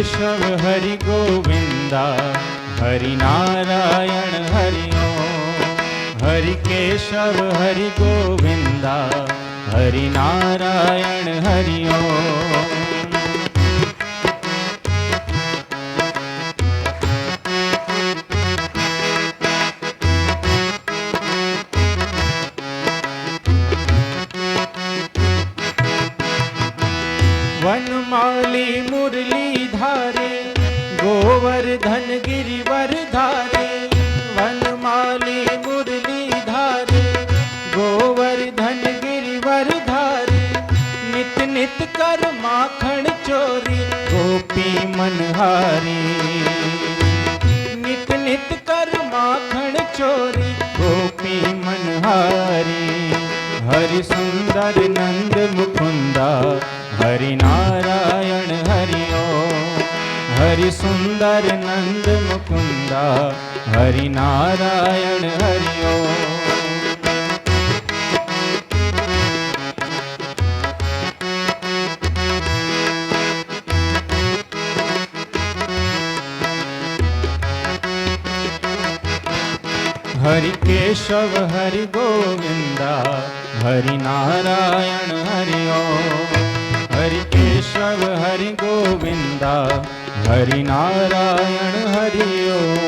केशव हरि गोविंदा, हरि नारायण हरि ओम। हरि केशव हरि गोविंदा, हरि नारायण हरि ओम। वनमाली मुरली धारे, गोवर्धन गिरिवर धारे। वनमाली मुरली धारे, गोवर्धन गिरिवर धारे। नित नित कर माखन चोरी, गोपी मनहारी। नित नित कर माखन चोरी, गोपी मनहारी। हरि सुंदर नंद मुकुंदा, हरि नारायण हरि ओम। हरि सुंदर नंद मुकुंदा, हरि नारायण हरि ओम। हरि केशव हरि गोविंदा, हरि नारायण हरि ओम। हरि केशव हरि गोविंदा, हरि नारायण हरि ओम।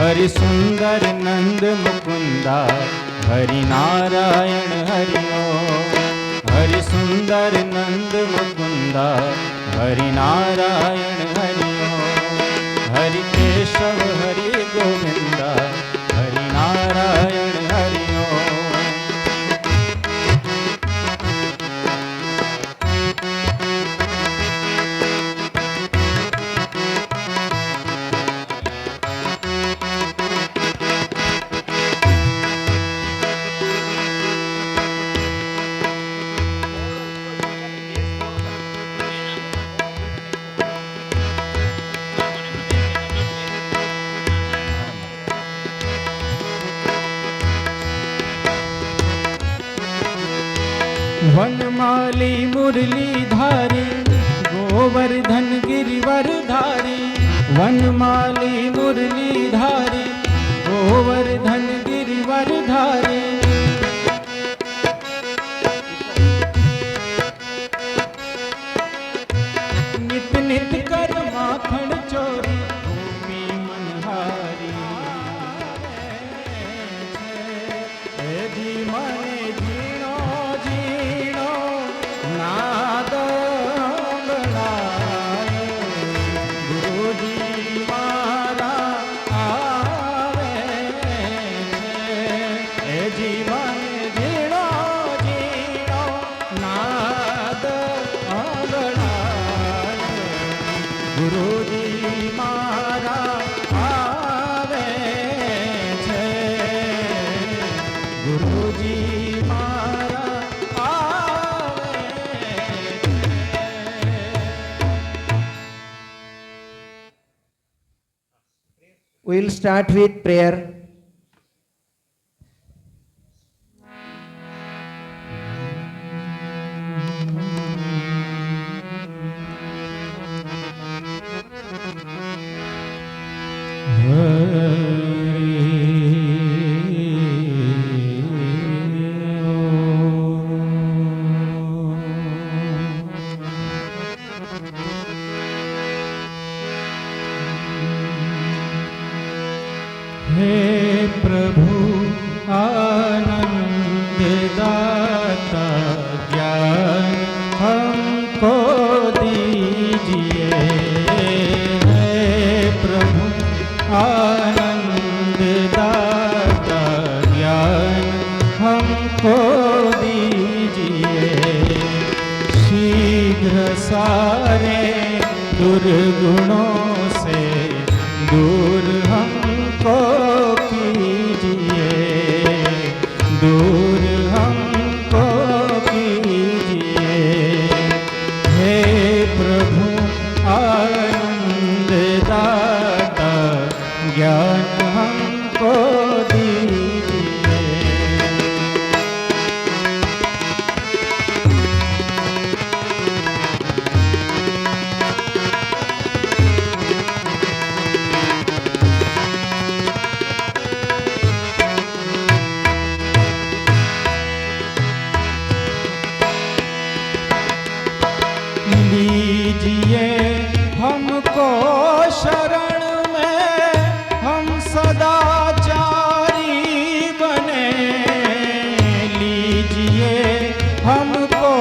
हरि सुंदर नंद मुकुंदा, हरि नारायण हरि ओम। हरि सुंदर नंद मुकुंदा, हरि नारायण हरि ओम। हरि केशव हरि गोविंदा, हरि नारायण हरि ओम। वनमाली मुरली धारी, गोवर्धन गिरिवर धारी। वनमाली मुरली धारी, गोवर्धन गिरिवर धारी। नित नित कर माखन चोरी, गोपी मनहारी। जी मने जीणो जीणो नाद बनाए, गुरुजी मारा आवे छे। जी मने जीणो जीणो नाद बनाए, गुरुजी मारा आवे छे। गुरुजी मारा आवे छे। We will start with prayer. सारे दुर्गुणों से दूर हमको कीजिए, दूर हमको कीजिए। हे प्रभु आनंद दाता ज्ञान हमको दीजिए। लीजिए हमको शरण में, हम सदाचारी बने। लीजिए हमको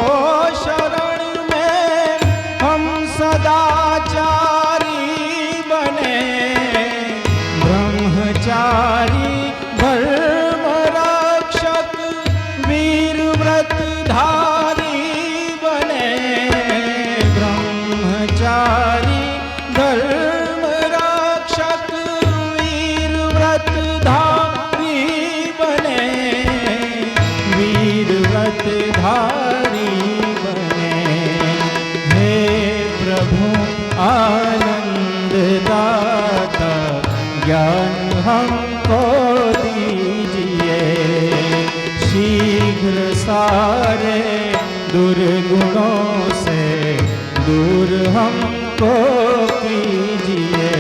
शरण में, हम सदाचारी बने। ब्रह्मचारी धर्म रक्षक वीर व्रतधारी बने। ब्रह्मचारी धर्म रक्षक वीर व्रतधारी बने। वीर व्रतधारी बने। हे प्रभु आनंद दाता ज्ञान हमको दीजिए। शीघ्र सारे दुर्गुणों से दूर हमको कीजिए।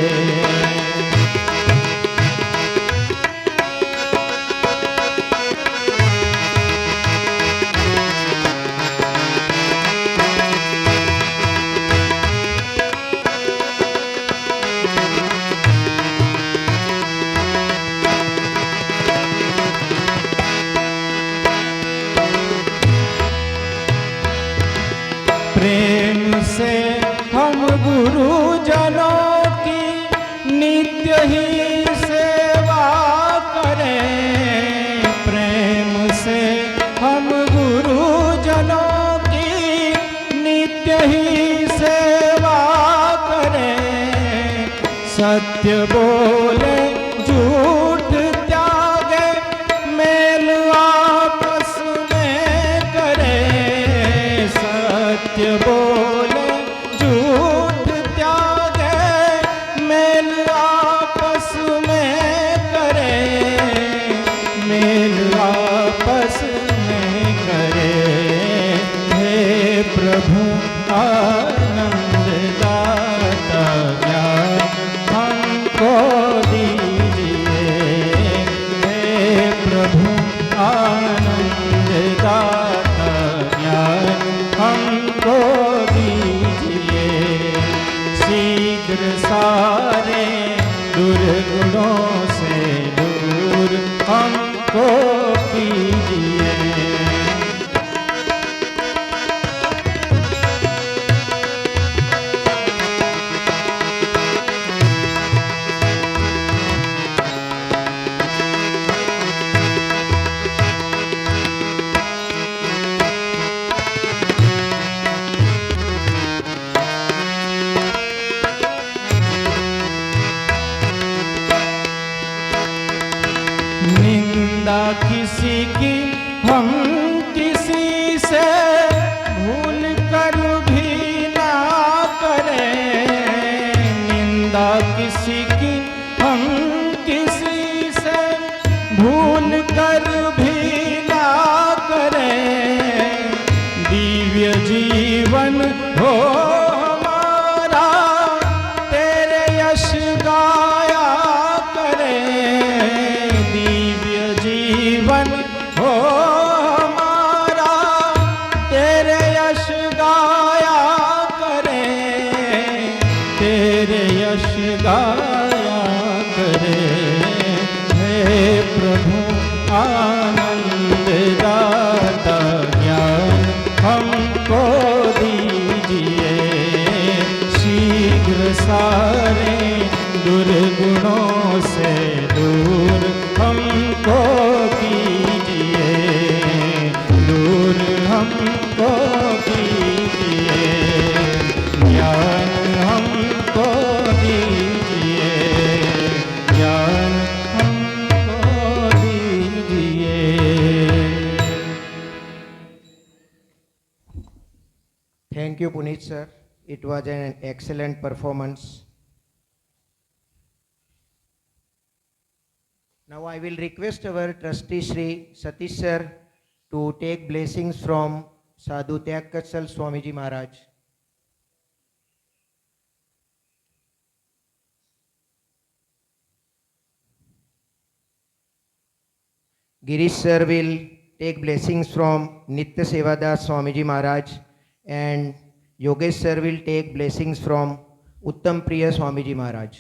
प्रेम से हम गुरुजनों की नित्य ही सेवा करें। प्रेम से हम गुरुजनों की नित्य ही सेवा करें। सत्य बोले झूठ त्यागे मेल आपस में करें। सत्य बोले झूठ त्यागे मेल आपस में करें। मेल आपस में करें। हे प्रभु आनंद दाता ज्ञान हमको दीजिए। हे प्रभु आनंद दाता ज्ञान हमको दीजिए। शीघ्र सारे दुर्गुणों से दूर हमको कीजिए। निंदा किसी की हम किसी से भूल कर भी ना करें। निंदा किसी की हम किसी से भूल कर भी ना करें। दिव्य जीवन हो हमारा तेरे यश गाया करें। दिव्य जीवन हो हमारा तेरे यश गाया करें। तेरे यश गाया करें। हे प्रभु आनंद दाता ज्ञान हमको दीजिए। शीघ्र सारे दुर्गुणों से दूर हमको कीजिए। दूर हमको कीजिए। Thank you, Puneet sir. It was an excellent performance. Now I will request our trustee Shri Satish sir to take blessings from Sadhu Tyagkatsal Swamiji Maharaj. Girish sir will take blessings from Nitya Sevadas Swamiji Maharaj, and Yogesh sir will take blessings from Uttam Priya Swamiji Maharaj.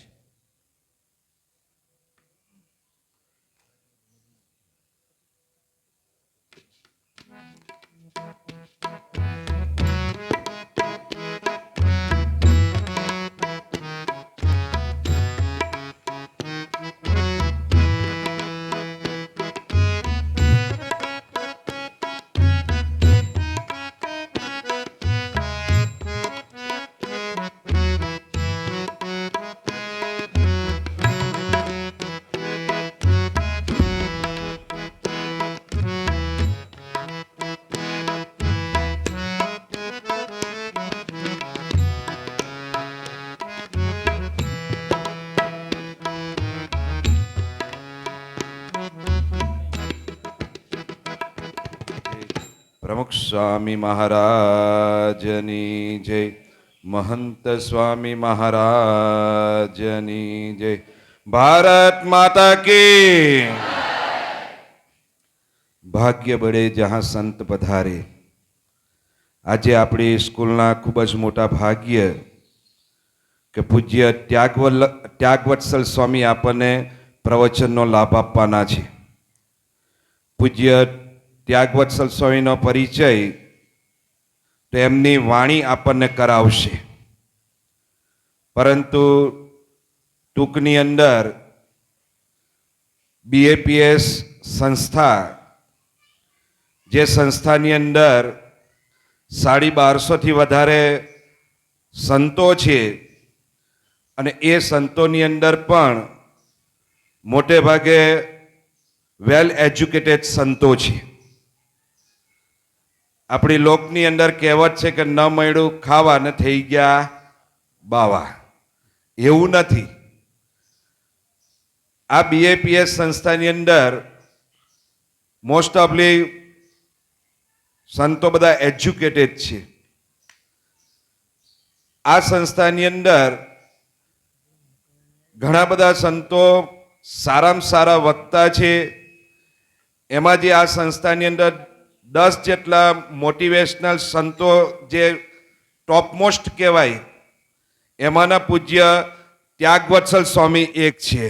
પ્રમુખ સ્વામી મહારાજની જય, મહંત સ્વામી મહારાજની જય, ભારત માતા કી. ભાગ્ય બળે જહાં સંત પધારે. આજે આપણી સ્કૂલના ખૂબ જ મોટા ભાગ્ય કે પૂજ્ય ત્યાગવત્સલ સ્વામી આપણને પ્રવચનનો લાભ આપવાના છે. પૂજ્ય ત્યાગવત્સલ સ્વામીનો પરિચય તો એમની વાણી આપણને કરાવશે, પરંતુ ટૂંકની અંદર BAPS સંસ્થા, જે સંસ્થાની અંદર 1250થી વધારે સંતો છે, અને એ સંતોની અંદર પણ મોટે ભાગે વેલ એજ્યુકેટેડ સંતો છે. આપણી લોકની અંદર કહેવત છે કે ન મળ્યું ખાવા ને થઈ ગયા બાવા. એવું નથી. આ BAPS સંસ્થાની અંદર મોસ્ટ ઓફલી સંતો બધા એજ્યુકેટેડ છે. આ સંસ્થાની અંદર ઘણા બધા સંતો સારામાં સારા વક્તા છે. એમાં જે આ સંસ્થાની અંદર 10 જેટલા મોટિવેશનલ સંતો જે ટોપમોસ્ટ કહેવાય, એમાંના પૂજ્ય ત્યાગવત્સલ સ્વામી એક છે,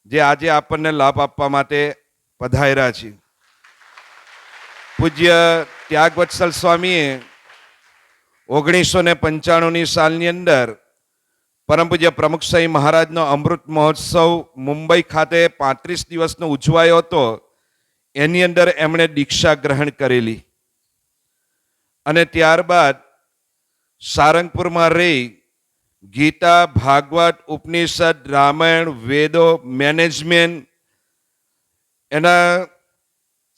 જે આજે આપણને લાભ આપવા માટે પધાર્યા છે. પૂજ્ય ત્યાગવત્સલ સ્વામીએ 1995ની સાલની અંદર પરમ પૂજ્ય પ્રમુખ સ્વામી મહારાજનો અમૃત મહોત્સવ મુંબઈ ખાતે 35 દિવસનો ઉજવાયો હતો. એની અંદર એમણે દીક્ષા ગ્રહણ કરેલી, અને ત્યારબાદ સારંગપુરમાં રહી ગીતા, ભાગવત, ઉપનિષદ, રામાયણ, વેદો, મેનેજમેન્ટ, એના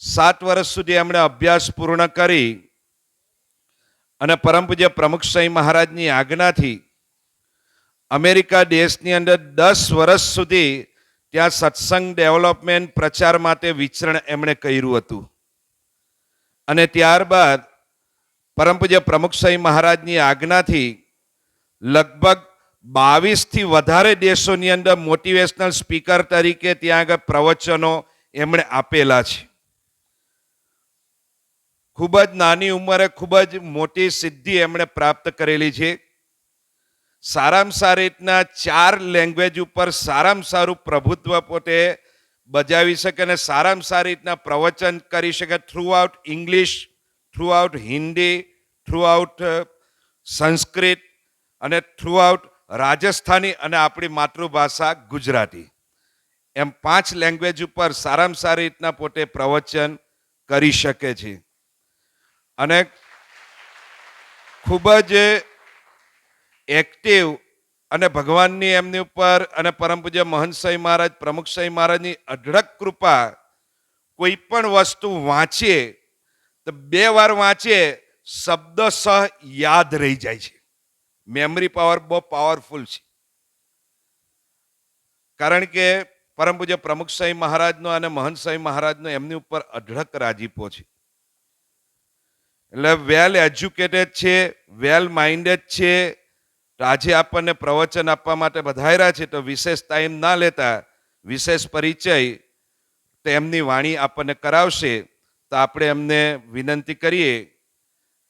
7 વર્ષ સુધી એમણે અભ્યાસ પૂર્ણ કરી, અને પરમ પૂજ્ય પ્રમુખ સ્વામી મહારાજની આજ્ઞાથી અમેરિકા દેશની અંદર 10 વર્ષ સુધી ત્યાં સત્સંગ ડેવલપમેન્ટ પ્રચાર માટે વિચરણ એમણે કર્યું હતું. અને ત્યારબાદ પરમ પૂજ્ય પ્રમુખ સ્વામી મહારાજની આજ્ઞાથી લગભગ 22થી વધારે દેશોની અંદર મોટિવેશનલ સ્પીકર તરીકે ત્યાં આગળ પ્રવચનો એમણે આપેલા છે. ખૂબ જ નાની ઉંમરે ખૂબ જ મોટી સિદ્ધિ એમણે પ્રાપ્ત કરેલી છે. સારામાં સારી રીતના 4 લેંગ્વેજ ઉપર સારામાં સારું પ્રભુત્વ પોતે બજાવી શકે, અને સારામાં સારી રીતના પ્રવચન કરી શકે through out English, through out Hindi, through out Sanskrit, અને થ્રુ આઉટ રાજસ્થાની, અને આપણી માતૃભાષા ગુજરાતી. એમ 5 લેંગ્વેજ ઉપર સારામાં સારી રીતના પોતે પ્રવચન કરી શકે છે. અને ખૂબ જ એક્ટિવ, અને ભગવાનની એમની ઉપર અને પરમ પૂજ્ય મહંત સ્વામી મહારાજ, પ્રમુખ સ્વામી મહારાજની અઢળક કૃપા. કોઈ પણ વસ્તુ વાંચીએ તો 2 વાર વાંચીએ, શબ્દશઃ યાદ રહી જાય છે. મેમરી પાવર બહુ પાવરફુલ છે. કારણ કે પરમ પૂજ્ય પ્રમુખ સ્વામી મહારાજનો અને મહંત સ્વામી મહારાજનો એમની ઉપર અઢળક રાજીપો છે. એટલે વેલ એજ્યુકેટેડ છે, વેલ માઇન્ડેડ છે. તો આજે આપણને પ્રવચન આપવા માટે વધાર્યા છે, તો વિશેષ ટાઈમ ના લેતા વિશેષ પરિચય તેમની વાણી આપણને કરાવશે. તો આપણે એમને વિનંતી કરીએ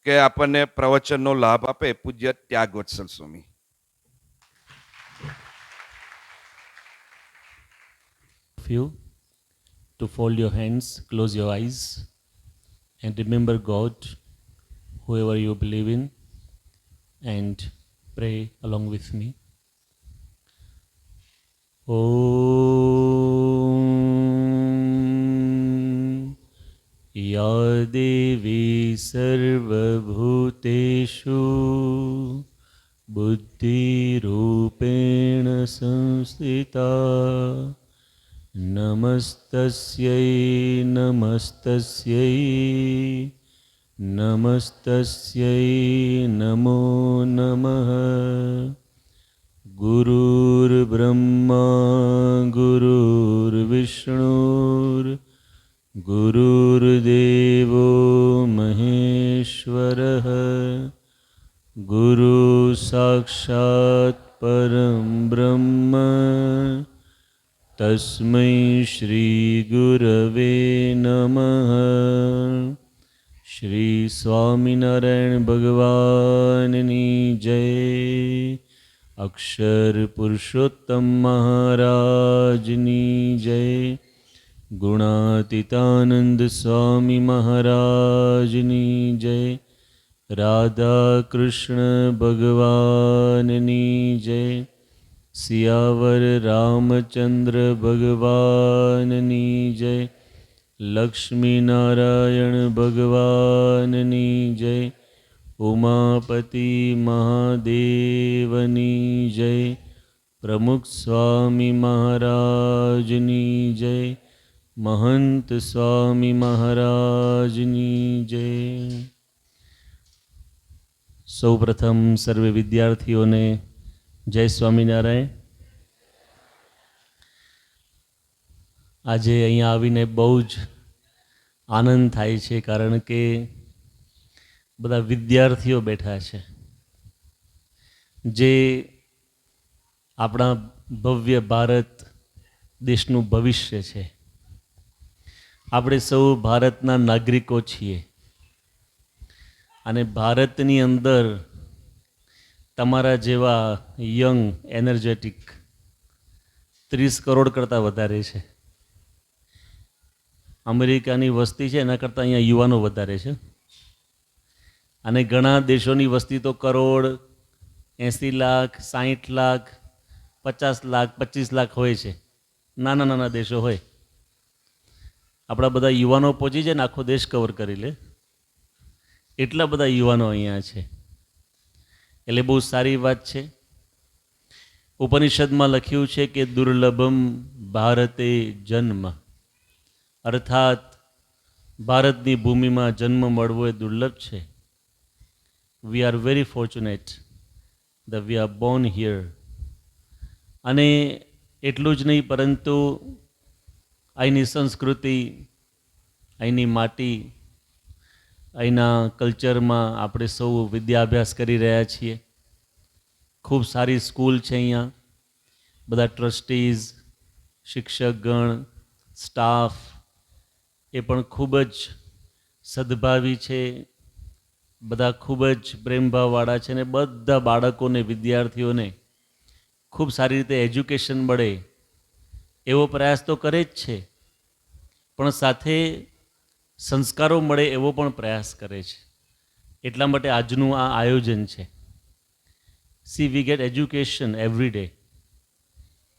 કે આપણને પ્રવચનનો લાભ આપે. પૂજ્ય ત્યાગવત્સલ સ્વામી. You to fold your hands, close your eyes, and remember God, whoever you believe in, and pray along with me. Om Ya Devi Sarvabhuteshu Buddhi Rupena Samstita Namastasyai Namastasyai Namastasyai Namo Namaha Gurur Brahma Gurur Vishnur Gurur Devo Maheshwarah Guru Sakshat Param Brahma Tasmai Shri Gurave Namaha. Shri Swaminarayan Bhagavani Jai. Akshar Purushottam Maharajni Jai. Gunatitanand Swami Maharajni Jai. Radha Krishna Bhagavani Jai. Siyavar Ramchandra भगवाननी जय. लक्ष्मी नारायण भगवाननी जय. उमापति महादेवनी जय. प्रमुख स्वामी महाराजनी जय. महंत स्वामी महाराजनी जय. सौप्रथम सर्वे विद्यार्थियों ने જય સ્વામિનારાયણ. આજે અહીંયા આવીને બહુ જ આનંદ થાય છે, કારણ કે બધા વિદ્યાર્થીઓ બેઠા છે જે આપણા ભવ્ય ભારત દેશનું ભવિષ્ય છે. આપણે સૌ ભારતના નાગરિકો છીએ અને ભારતની અંદર તમારા જેવા યંગ એનર્જેટિક 30 કરોડ કરતાં વધારે છે. અમેરિકાની વસ્તી છે એના કરતાં અહીંયા યુવાનો વધારે છે. અને ઘણા દેશોની વસ્તી તો કરોડ, 80 લાખ, 60 લાખ, 50 લાખ, 25 લાખ હોય છે. નાના નાના દેશો હોય. આપણા બધા યુવાનો પહોંચી જાય ને આખો દેશ કવર કરી લે, એટલા બધા યુવાનો અહીંયા છે. એટલે બહુ સારી વાત છે. ઉપનિષદમાં લખ્યું છે કે દુર્લભમ ભારતે જન્મ, અર્થાત ભારતની ભૂમિમાં જન્મ મળવો એ દુર્લભ છે. We are very fortunate that we are born here. અને એટલું જ નહીં, પરંતુ અહીંની સંસ્કૃતિ, અહીંની માટી, અહીંના કલ્ચરમાં આપણે સૌ વિદ્યાભ્યાસ કરી રહ્યા છીએ. ખૂબ સારી સ્કૂલ છે અહીંયા. બધા ટ્રસ્ટીઝ, શિક્ષકગણ, સ્ટાફ એ પણ ખૂબ જ સદભાવી છે. બધા ખૂબ જ પ્રેમભાવવાળા છે. ને બધા બાળકોને, વિદ્યાર્થીઓને ખૂબ સારી રીતે એજ્યુકેશન મળે એવો પ્રયાસ તો કરે જ છે, પણ સાથે સંસ્કારો મળે એવો પણ પ્રયાસ કરે છે. એટલા માટે આજનું આ આયોજન છે. See, we get education every day,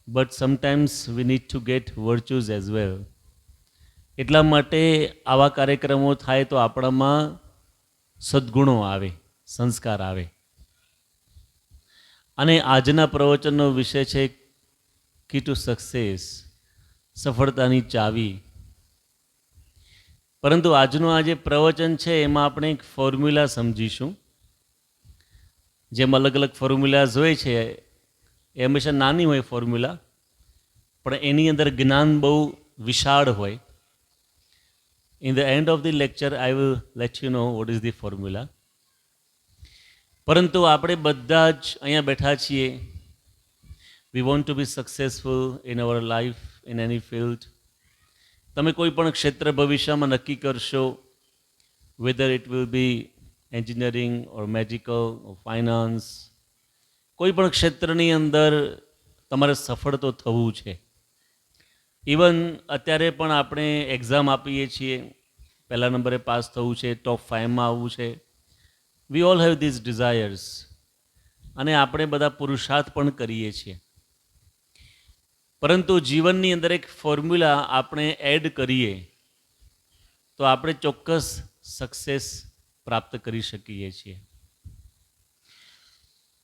but sometimes we need to get virtues as well. એટલા માટે આવા કાર્યક્રમો થાય તો આપણામાં સદ્ગુણો આવે, સંસ્કાર આવે. અને આજના પ્રવચનનો વિષય છે કી ટુ સક્સેસ, સફળતાની ચાવી. પરંતુ આજનું આ જે પ્રવચન છે એમાં આપણે એક ફોર્મ્યુલા સમજીશું. જેમ અલગ અલગ ફોર્મ્યુલાઝ હોય છે એ હંમેશા નાની હોય ફોર્મ્યુલા, પણ એની અંદર જ્ઞાન બહુ વિશાળ હોય. In the end of the lecture I will let you know what is the formula. પરંતુ આપણે બધા જ અહીંયા બેઠા છીએ. We want to be successful in our life in any field. તમે કોઈ પણ ક્ષેત્ર ભવિષ્યમાં નક્કી કરશો, whether it will be engineering or medical or finance, કોઈ પણ ક્ષેત્રની અંદર તમારે સફળ તો થવું છે. ઇવન અત્યારે પણ આપણે એક્ઝામ આપીએ છીએ, પહેલા નંબરે પાસ થવું છે, ટોપ 5માં આવવું છે. We all have these desires, અને આપણે બધા પુરુષાર્થ પણ કરીએ છીએ. પરંતુ જીવનની અંદર એક ફોર્મ્યુલા આપણે એડ કરીએ તો આપણે ચોક્કસ સક્સેસ પ્રાપ્ત કરી શકીએ છીએ.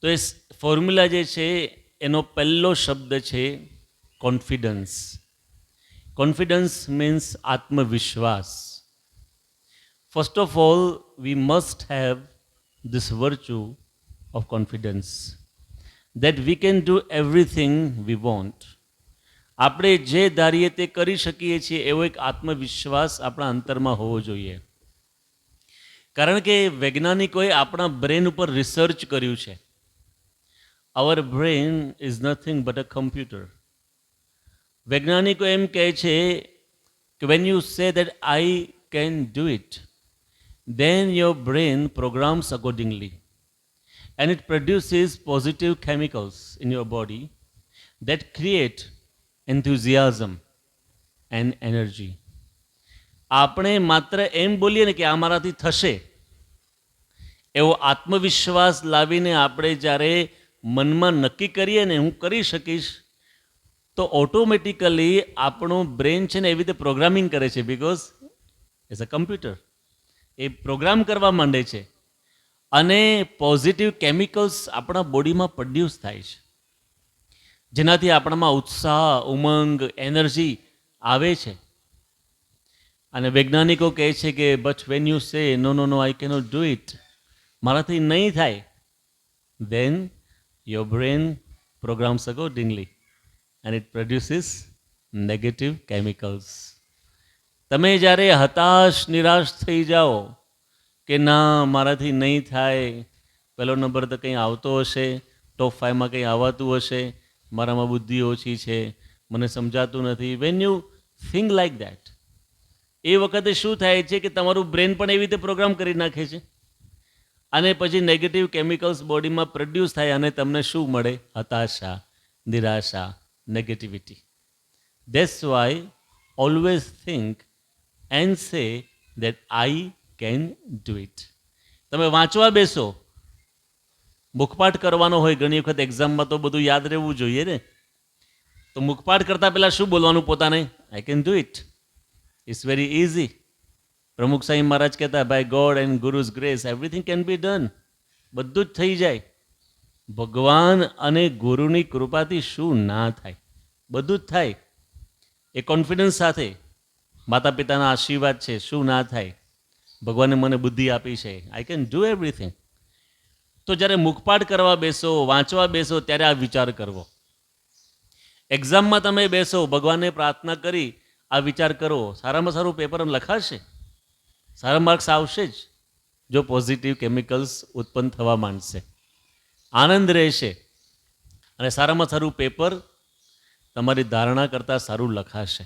તો એ ફોર્મ્યુલા જે છે એનો પહેલો શબ્દ છે કોન્ફિડન્સ. કોન્ફિડન્સ મીન્સ આત્મવિશ્વાસ. First of all we must have this virtue of confidence that we can do everything we want. આપણે જે ધારીએ તે કરી શકીએ છીએ એવો એક આત્મવિશ્વાસ આપણા અંતરમાં હોવો જોઈએ. કારણ કે વૈજ્ઞાનિકોએ આપણા બ્રેન ઉપર રિસર્ચ કર્યું છે. Our brain is nothing but a computer. વૈજ્ઞાનિકો એમ કહે છે કે when you say that I can do it, then your brain programs accordingly and it produces positive chemicals in your body that create enthusiasm and energy. આપણે માત્ર એમ બોલીએ ને કે આ મારાથી થશે, એવો આત્મવિશ્વાસ લાવીને આપણે જ્યારે મનમાં નક્કી કરીએ ને હું કરી શકીશ, તો ઓટોમેટિકલી આપણું બ્રેન છે ને એવી રીતે પ્રોગ્રામિંગ કરે છે. બિકોઝ એઝ અ કમ્પ્યુટર એ પ્રોગ્રામ કરવા માંડે છે અને પોઝિટિવ કેમિકલ્સ આપણા બોડીમાં પ્રોડ્યુસ થાય છે, જેનાથી આપણામાં ઉત્સાહ, ઉમંગ, એનર્જી આવે છે. અને વૈજ્ઞાનિકો કહે છે કે but when you say no no no I cannot do it, મારાથી નહીં થાય, then your brain programs accordingly and it produces negative chemicals. તમે જ્યારે હતાશ, નિરાશ થઈ જાઓ કે ના મારાથી નહીં થાય, પહેલો નંબર તો કંઈ આવતો હશે, ટોપ 5માં કંઈ આવતું હશે, મારામાં બુદ્ધિ ઓછી છે, મને સમજાતું નથી, when you think like that, એ વખતે શું થાય છે કે તમારું બ્રેન પણ એવી રીતે પ્રોગ્રામ કરી નાખે છે અને પછી નેગેટિવ કેમિકલ્સ બોડીમાં પ્રોડ્યુસ થાય અને તમને શું મળે? હતાશા, નિરાશા, negativity. That's why always think and say that I can do it. તમે વાંચવા બેસો, મુખપાઠ કરવાનો હોય, ઘણી વખત એક્ઝામમાં તો બધું યાદ રહેવું જોઈએ ને, તો મુખપાઠ કરતાં પહેલાં શું બોલવાનું પોતાને? I can do it. It's very easy. Pramukh Sai Maharaj કહેતા by God and guru's grace everything can be done. બધું જ થઈ જાય. ભગવાન અને ગુરુની કૃપાથી શું ના થાય? બધું જ થાય. એ કોન્ફિડન્સ સાથે, માતા પિતાના આશીર્વાદ છે, શું ના થાય? ભગવાને મને બુદ્ધિ આપી છે, આઈ કેન ડુ એવરીથિંગ. તો જ્યારે મુખપાઠ કરવા બેસો, વાંચવા બેસો, ત્યારે આ વિચાર કરવો. એક્ઝામમાં તમે બેસો, ભગવાનને પ્રાર્થના કરી આ વિચાર કરો, સારામાં સારું પેપર લખાશે, સારા માર્ક્સ આવશે જ જો પોઝિટિવ કેમિકલ્સ ઉત્પન્ન થવા માંડશે, આનંદ રહેશે અને સારામાં સારું પેપર તમારી ધારણા કરતાં સારું લખાશે.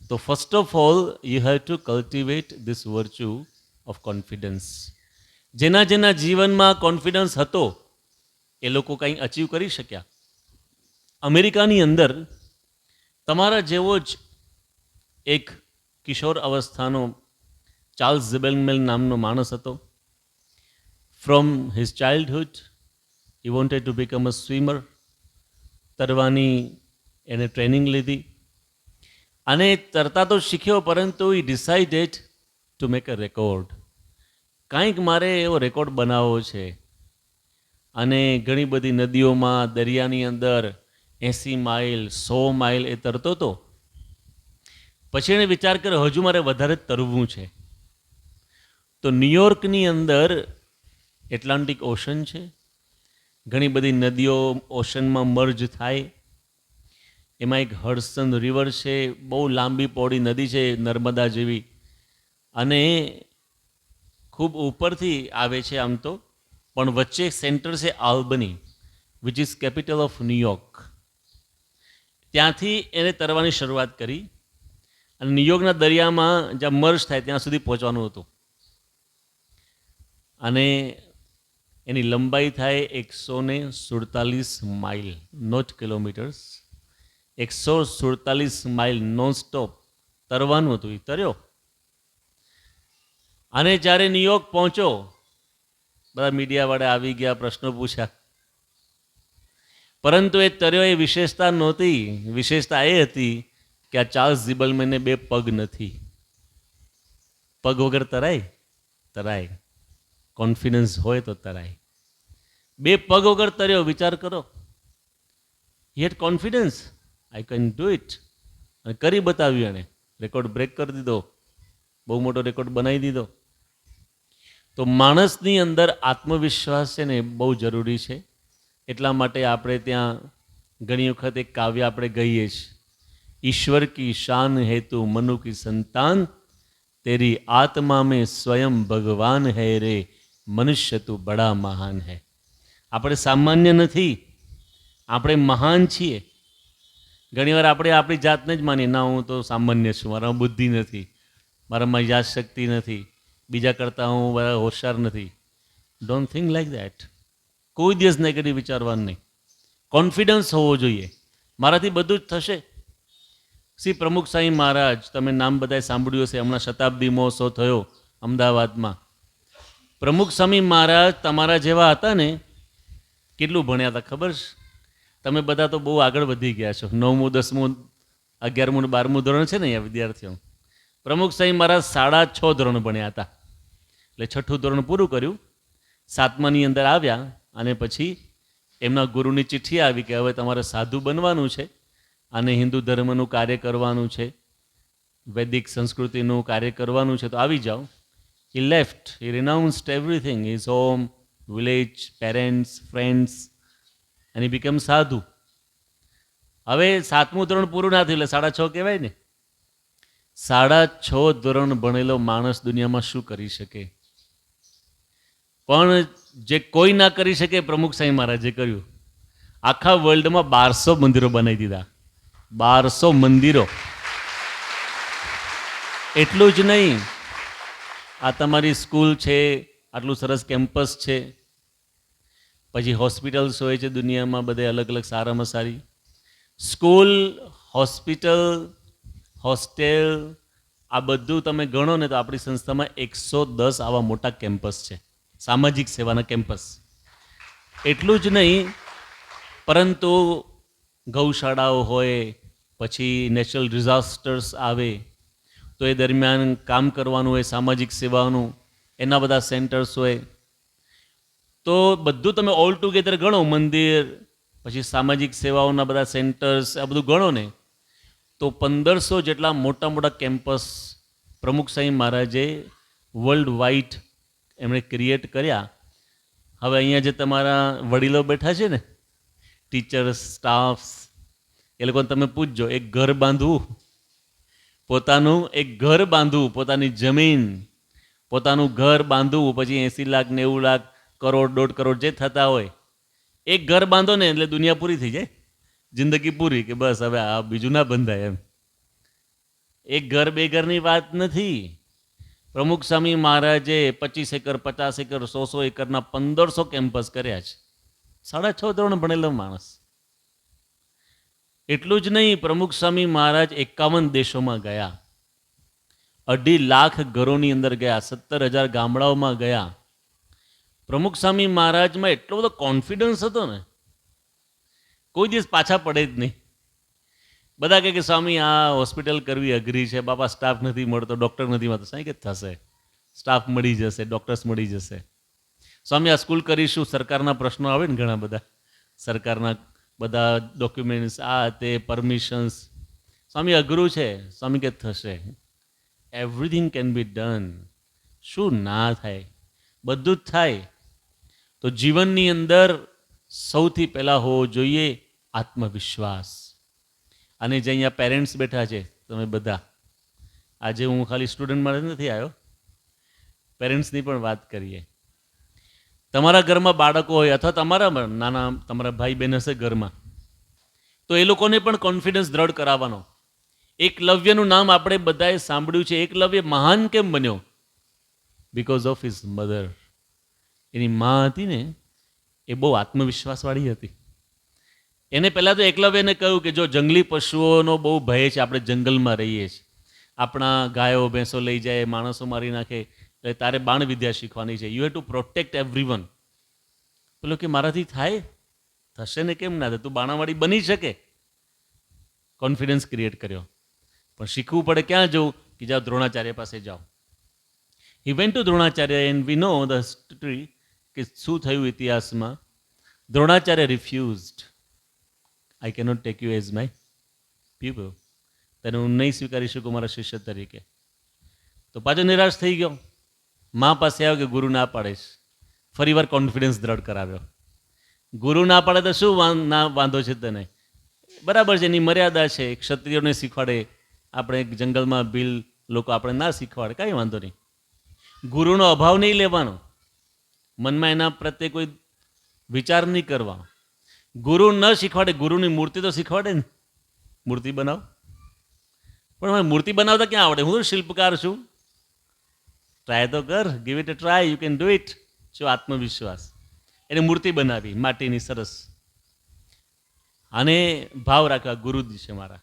તો first of all you have two cultivate this virtue of confidence. જેના જેના જીવનમાં કોન્ફિડન્સ હતો એ લોકો કંઈ અચીવ કરી શક્યા. અમેરિકાની અંદર તમારા જેવો જ એક કિશોર અવસ્થાનો ચાર્લ્સ ઝેબેલ્મેલ નામનો માણસ હતો. From his childhood he wanted to become a swimmer. તરવાની એને ટ્રેનિંગ લીધી અને તરતા તો શીખ્યો, પરંતુ he decided to make a record. કાંઈક મારે એવો રેકોર્ડ બનાવવો છે. અને ઘણી બધી નદીઓમાં, દરિયાની અંદર 80 માઇલ 100 માઇલ એ તરતો હતો. પછી એણે વિચાર કર્યો હજુ મારે વધારે તરવું છે. તો ન્યુયોર્કની અંદર એટલાન્ટિક ઓશન છે, ઘણી બધી નદીઓ ઓશનમાં મર્જ થાય. એમાં એક હડસન રિવર છે, બહુ લાંબી પહોળી નદી છે નર્મદા જેવી, અને ખૂબ ઉપરથી આવે છે આમ તો, પણ વચ્ચે સેન્ટર છે Albany, which is capital of New York. ત્યાંથી એને તરવાની શરૂઆત કરી અને ન્યુયોર્કના દરિયામાં જ્યાં મર્જ થાય ત્યાં સુધી પહોંચવાનું હતું. અને એની લંબાઈ થાય 147 mile, not kilometres. 147 mile non stop તરવાનું હતું. એ તર્યો. અને જ્યારે ન્યુયોર્ક પહોંચ્યો, બધા મીડિયાવાળા આવી ગયા, પ્રશ્નો પૂછ્યા, પરંતુ એ તર્યો એ વિશેષતા નહોતી. વિશેષતા એ હતી કે આ ચાર્લ્સ ઝિબલમેનને 2 પગ નથી. પગ વગર તરાય? તરાય. કોન્ફિડન્સ હોય તો તરાય. 2 પગ વગર તર્યો, વિચાર કરો. He had confidence, I can do it. અને કરી બતાવ્યું એણે. રેકોર્ડ બ્રેક કરી દીધો, બહુ મોટો રેકોર્ડ બનાવી દીધો. તો માણસની અંદર આત્મવિશ્વાસ છે ને બહુ જરૂરી છે. એટલા માટે આપણે ત્યાં ઘણી વખત એક કાવ્ય આપણે ગઈએ છીએ, ઈશ્વર કી શાન હેતુ મનુ કી સંતાન, તેરી આત્મા મેં સ્વયં ભગવાન હૈ રે, મનુષ્ય તું બડા મહાન હૈ. આપણે સામાન્ય નથી, આપણે મહાન છીએ. ઘણીવાર આપણે આપણી જાતને જ માનીએ, ના હું તો સામાન્ય છું, મારામાં બુદ્ધિ નથી, મારામાં યાદશક્તિ નથી, બીજા કરતાં હું બરાબર હોશિયાર નથી. Don't think like that. કોઈ દિવસ નેગેટિવ વિચારવાનું નહીં. કોન્ફિડન્સ હોવો જોઈએ, મારાથી બધું જ થશે. શ્રી પ્રમુખ સાંઈ મહારાજ, તમે નામ બધાએ સાંભળ્યું હશે, હમણાં શતાબ્દી મહોત્સવ થયો અમદાવાદમાં. પ્રમુખ સ્વામી મહારાજ તમારા જેવા હતા ને, કેટલું ભણ્યા હતા ખબર છે? તમે બધા તો બહુ આગળ વધી ગયા છો. 9મું 10મું 11મું 12મું ધોરણ છે ને અહીંયા વિદ્યાર્થીઓ. પ્રમુખ સાંઈ મહારાજ 6.5 ધોરણ ભણ્યા હતા. એટલે 6ઠું ધોરણ પૂરું કર્યું, 7માની અંદર આવ્યા, અને પછી એમના ગુરુની ચિઠ્ઠી આવી કે હવે તમારે સાધુ બનવાનું છે અને હિન્દુ ધર્મનું કાર્ય કરવાનું છે, વૈદિક સંસ્કૃતિનું કાર્ય કરવાનું છે, તો આવી જાઓ. He left, he renounced everything, his home, village, parents, friends, and he became sadhu. હવે 7મું ધોરણ પૂરું ના થયું એટલે 6.5 કહેવાય ને. 6.5 ધોરણ ભણેલો માણસ દુનિયામાં શું કરી શકે? પણ જે કોઈ ના કરી શકે પ્રમુખ સાંઈ મહારાજે કર્યું. આખા વર્લ્ડમાં 1200 મંદિરો બનાવી દીધા. 1200 મંદિરો. એટલું જ નહીં, આ તમારી સ્કૂલ છે, આટલું સરસ કેમ્પસ છે, પછી હોસ્પિટલ્સ હોય છે દુનિયામાં બધે અલગ અલગ સારામાં સારી. સ્કૂલ, હોસ્પિટલ, હોસ્ટેલ, આ બધું તમે ગણો ને તો આપણી સંસ્થામાં 110 આવા મોટા કેમ્પસ છે, સામાજિક સેવાના કેમ્પસ. એટલું જ નહીં, પરંતુ ગૌશાળાઓ હોય, પછી નેચરલ ડિઝાસ્ટર્સ આવે તો એ દરમિયાન કામ કરવાનું હોય, સામાજિક સેવાનું, એના બધા સેન્ટર્સ હોય. તો બધું તમે ઓલ ટુગેધર ગણો, મંદિર, પછી સામાજિક સેવાઓના બધા સેન્ટર્સ, આ બધું ગણો ને તો 1500 જેટલા મોટા મોટા કેમ્પસ પ્રમુખ સાંઈ મહારાજે વર્લ્ડ વાઇડ એમણે ક્રિએટ કર્યા. હવે અહીંયા જે તમારા વડીલો બેઠા છે ને, ટીચર્સ, સ્ટાફ્સ, એ લોકોને તમે પૂછજો, એક ઘર બાંધવું, પોતાનું એક ઘર બાંધવું, પોતાની જમીન, પોતાનું ઘર બાંધવું, પછી 80 લાખ 90 લાખ કરોડ 1.5 કરોડ જે થતા હોય, એક ઘર બાંધો ને એટલે દુનિયા પૂરી થઈ જાય, જિંદગી પૂરી, કે બસ હવે આ બીજું ના બંધાય એમ. એક ઘર 2 ઘરની વાત નથી. પ્રમુખ સ્વામી મહારાજે 25 એકર 50 એકર 100 એકરના 1500 કેમ્પસ કર્યા છે. 6.5 ધોરણ ભણેલો માણસ. એટલું જ નહીં, પ્રમુખ સ્વામી મહારાજ 51 દેશોમાં ગયા, 2.5 લાખ ઘરોની અંદર ગયા, 17,000 ગામડાઓમાં ગયા. પ્રમુખ સ્વામી મહારાજમાં એટલો બધો કોન્ફિડન્સ હતો ને, કોઈ દિવસ પાછા પડે જ નહીં. બધા કહે કે સ્વામી આ હોસ્પિટલ કરવી અઘરી છે, બાપા સ્ટાફ નથી મળતો, ડૉક્ટર નથી મળતો. સાંઈ કે થશે, સ્ટાફ મળી જશે, ડૉક્ટર્સ મળી જશે. સ્વામી આ સ્કૂલ કરીશું, સરકારના પ્રશ્નો આવે ને ઘણા બધા, સરકારના બધા ડોક્યુમેન્ટ્સ, આ તે પરમિશન્સ. સ્વામી અઘરું છે. સ્વામી કે થશે. Everything can be done. શું ના થાય? બધું જ થાય. તો જીવનની અંદર સૌથી પહેલાં હોવો જોઈએ આત્મવિશ્વાસ. અને જે અહીંયા પેરેન્ટ્સ બેઠા છે તમે બધા, આજે હું ખાલી સ્ટુડન્ટ માટે નથી આવ્યો, પેરેન્ટ્સની પણ વાત કરીએ. તમારા ઘરમાં બાળકો હોય અથવા તમારા નાના તમારા ભાઈ બહેન હશે ઘરમાં, તો એ લોકોને પણ કોન્ફિડન્સ દ્રઢ કરાવવાનો. એકલવ્યનું નામ આપણે બધાએ સાંભળ્યું છે. એકલવ્ય મહાન કેમ બન્યો? Because of his mother. એની મા હતી ને, એ બહુ આત્મવિશ્વાસવાળી હતી. એને પહેલાં તો એકલવ્યને કહ્યું કે જો જંગલી પશુઓનો બહુ ભય છે, આપણે જંગલમાં રહીએ છીએ, આપણા ગાયો ભેંસો લઈ જાય, માણસો મારી નાખે, એટલે તારે બાણ વિદ્યા શીખવાની છે. You have to protect everyone. પેલો કે મારાથી થાય? થશે ને કેમ ના થાય? તું બાણાવાળી બની શકે. કોન્ફિડન્સ ક્રિએટ કર્યો. પણ શીખવું પડે. ક્યાં જવું? કે જાઓ દ્રોણાચાર્ય પાસે જાઓ. He went to Dronacharya and we know the story કે શું થયું ઇતિહાસમાં. Dronacharya refused. I cannot take you as my people. તને હું નહીં સ્વીકારી શકું મારા શિષ્ય તરીકે. તો પાછો નિરાશ થઈ ગયો. મા પાસે આવ્યો કે ગુરુ ના પાડીશ. ફરી વાર કોન્ફિડન્સ દ્રઢ કરાવ્યો. ગુરુ ના પાડે તો શું ના વાંધો છે તને? બરાબર છે, એની મર્યાદા છે. ક્ષત્રિયોને શીખવાડે, આપણે જંગલમાં ભીલ લોકો આપણે ના શીખવાડે, કાંઈ વાંધો નહીં. ગુરુનો અભાવ નહીં લેવાનો, મનમાં એના પ્રત્યે કોઈ વિચાર નહીં કરવા. ગુરુ ન શીખવાડે, ગુરુની મૂર્તિ તો શીખવાડે ને, મૂર્તિ બનાવો. પણ મને મૂર્તિ બનાવતા ક્યાં આવડે? હું તો શિલ્પકાર છું. ટ્રાય તો કર, give it a try, you can do it. શું આત્મવિશ્વાસ! એને મૂર્તિ બનાવી માટીની સરસ, અને ભાવ રાખ્યા ગુરુજી છે મારા.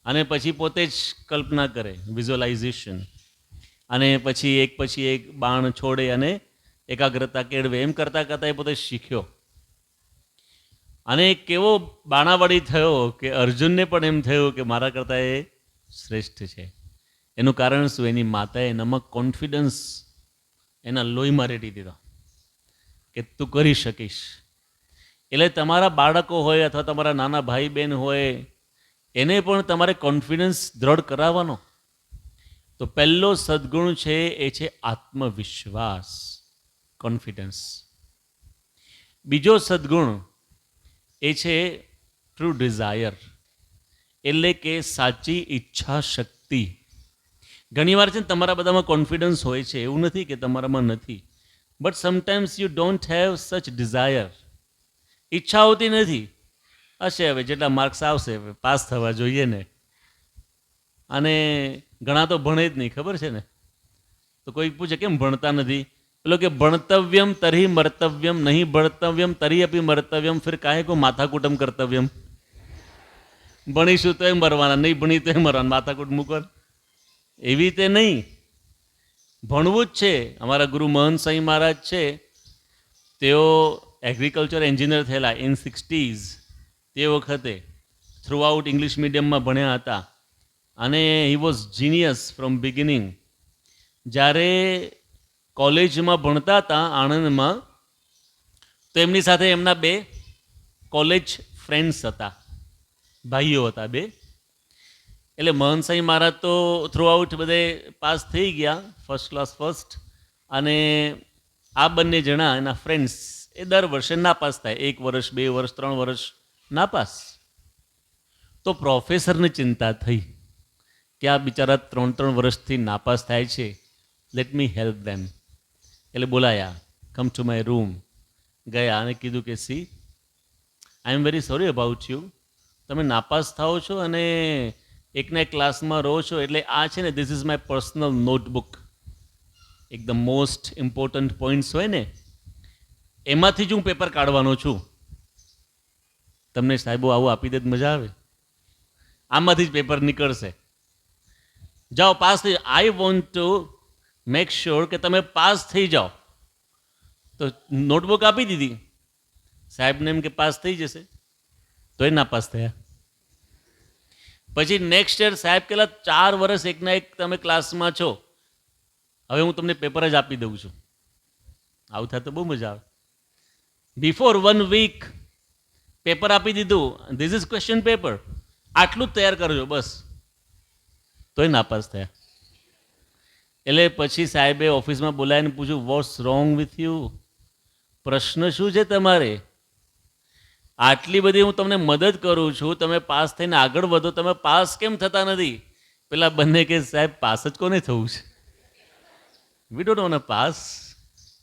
અને પછી પોતે જ કલ્પના કરે, વિઝ્યુઅલાઇઝેશન, અને પછી એક બાણ છોડે અને એકાગ્રતા કેળવે. એમ કરતાં કરતાં એ પોતે શીખ્યો. અને કેવો બાણાવાળી થયો કે અર્જુનને પણ એમ થયું કે મારા કરતાં એ શ્રેષ્ઠ છે. એનું કારણ શું? એની માતાએ એનામાં કોન્ફિડન્સ એના લોહીમાં રેડી દીધો કે તું કરી શકીશ. એટલે તમારા બાળકો હોય અથવા તમારા નાના ભાઈ બહેન હોય, એને પણ તમારે કોન્ફિડન્સ દ્રઢ કરાવવાનો. તો પહેલો સદ્ગુણ છે એ છે આત્મવિશ્વાસ, કોન્ફિડન્સ. બીજો સદ્ગુણ એ છે ટ્રુ ડિઝાયર, એટલે કે સાચી ઈચ્છા શક્તિ. ઘણીવાર છે ને તમારા બધામાં કોન્ફિડન્સ હોય છે, એવું નથી કે તમારામાં નથી, but sometimes you don't have such desire. ઈચ્છા હોતી નથી. હશે, હવે જેટલા માર્ક્સ આવશે પાસ થવા જોઈએ ને. અને ઘણા તો ભણે જ નહીં, ખબર છે ને. તો કોઈ પૂછે કેમ ભણતા નથી? પેલો કે ભણતવ્યમ તરી મર્તવ્યમ, નહીં ભણતવ્યમ તરી અપી મર્તવ્યમ, ફિર કાહે કો માથાકૂટમ કર્તવ્યમ. ભણીશું તો એ મરવાના, નહીં ભણી તો એ મરવાના, માથાકૂટ મૂકો. એવી રીતે નહીં, ભણવું જ છે. અમારા ગુરુ મહંત સાંઈ મહારાજ છે, તેઓ એગ્રીકલ્ચર એન્જિનિયર થયેલા ઇન 60s. તે વખતે થ્રુઆઉટ ઇંગ્લિશ મીડિયમમાં ભણ્યા હતા, અને he was genius from beginning. જ્યારે કોલેજમાં ભણતા હતા આણંદમાં, તો એમની સાથે એમના 2 કોલેજ ફ્રેન્ડ્સ હતા, ભાઈઓ હતા 2. એટલે મહંત સાંઈ મહારાજ તો થ્રુઆઉટ બધે પાસ થઈ ગયા, ફર્સ્ટ ક્લાસ ફર્સ્ટ. અને આ બંને જણા એના ફ્રેન્ડ્સ એ દર વર્ષે નાપાસ થાય, 1 વર્ષ 2 વર્ષ 3 વર્ષ નાપાસ. તો પ્રોફેસરને ચિંતા થઈ કે આ બિચારા 3 વર્ષથી નાપાસ થાય છે, લેટ મી હેલ્પ ધેમ. એટલે બોલાયા, કમ ટુ માય રૂમ. ગયા અને કીધું કે C, I am very sorry about you. તમે નાપાસ થાઓ છો અને એકના એક ક્લાસમાં રહો છો, એટલે આ છે ને, this is my personal notebook. એકદમ મોસ્ટ ઇમ્પોર્ટન્ટ પોઈન્ટ્સ હોય ને, એમાંથી જ હું પેપર કાઢવાનો છું. તમને સાહેબો આવું આપી દે તો મજા આવે. આમાંથી જ પેપર નીકળશે. જાઓ પાસ થઈ. I want to make sure કે તમે પાસ થઈ જાઓ. તો નોટબુક આપી દીધી. સાહેબને એમ કે પાસ થઈ જશે, તો એ નાપાસ થયા. પછી નેક્સ્ટ યર સાહેબ કહેલા 4 વર્ષ એકના એક તમે ક્લાસમાં છો, હવે હું તમને પેપર જ આપી દઉં છું. આવું થાય તો બહુ મજા આવે. બિફોર 1 વીક પેપર આપી દીધું. This is question paper. આટલું જ તૈયાર કરજો બસ, તોય નાપાસ થયા. એટલે પછી સાહેબે ઓફિસમાં બોલાવીને પૂછ્યું, વોટ્સ રોંગ વિથ યુ? પ્રશ્ન શું છે તમારે? આટલી બધી હું તમને મદદ કરું છું, તમે પાસ થઈને આગળ વધો, તમે પાસ કેમ થતા નથી? પેલા બંને કે સાહેબ પાસ જ કોને થવું છે? We don't want pass,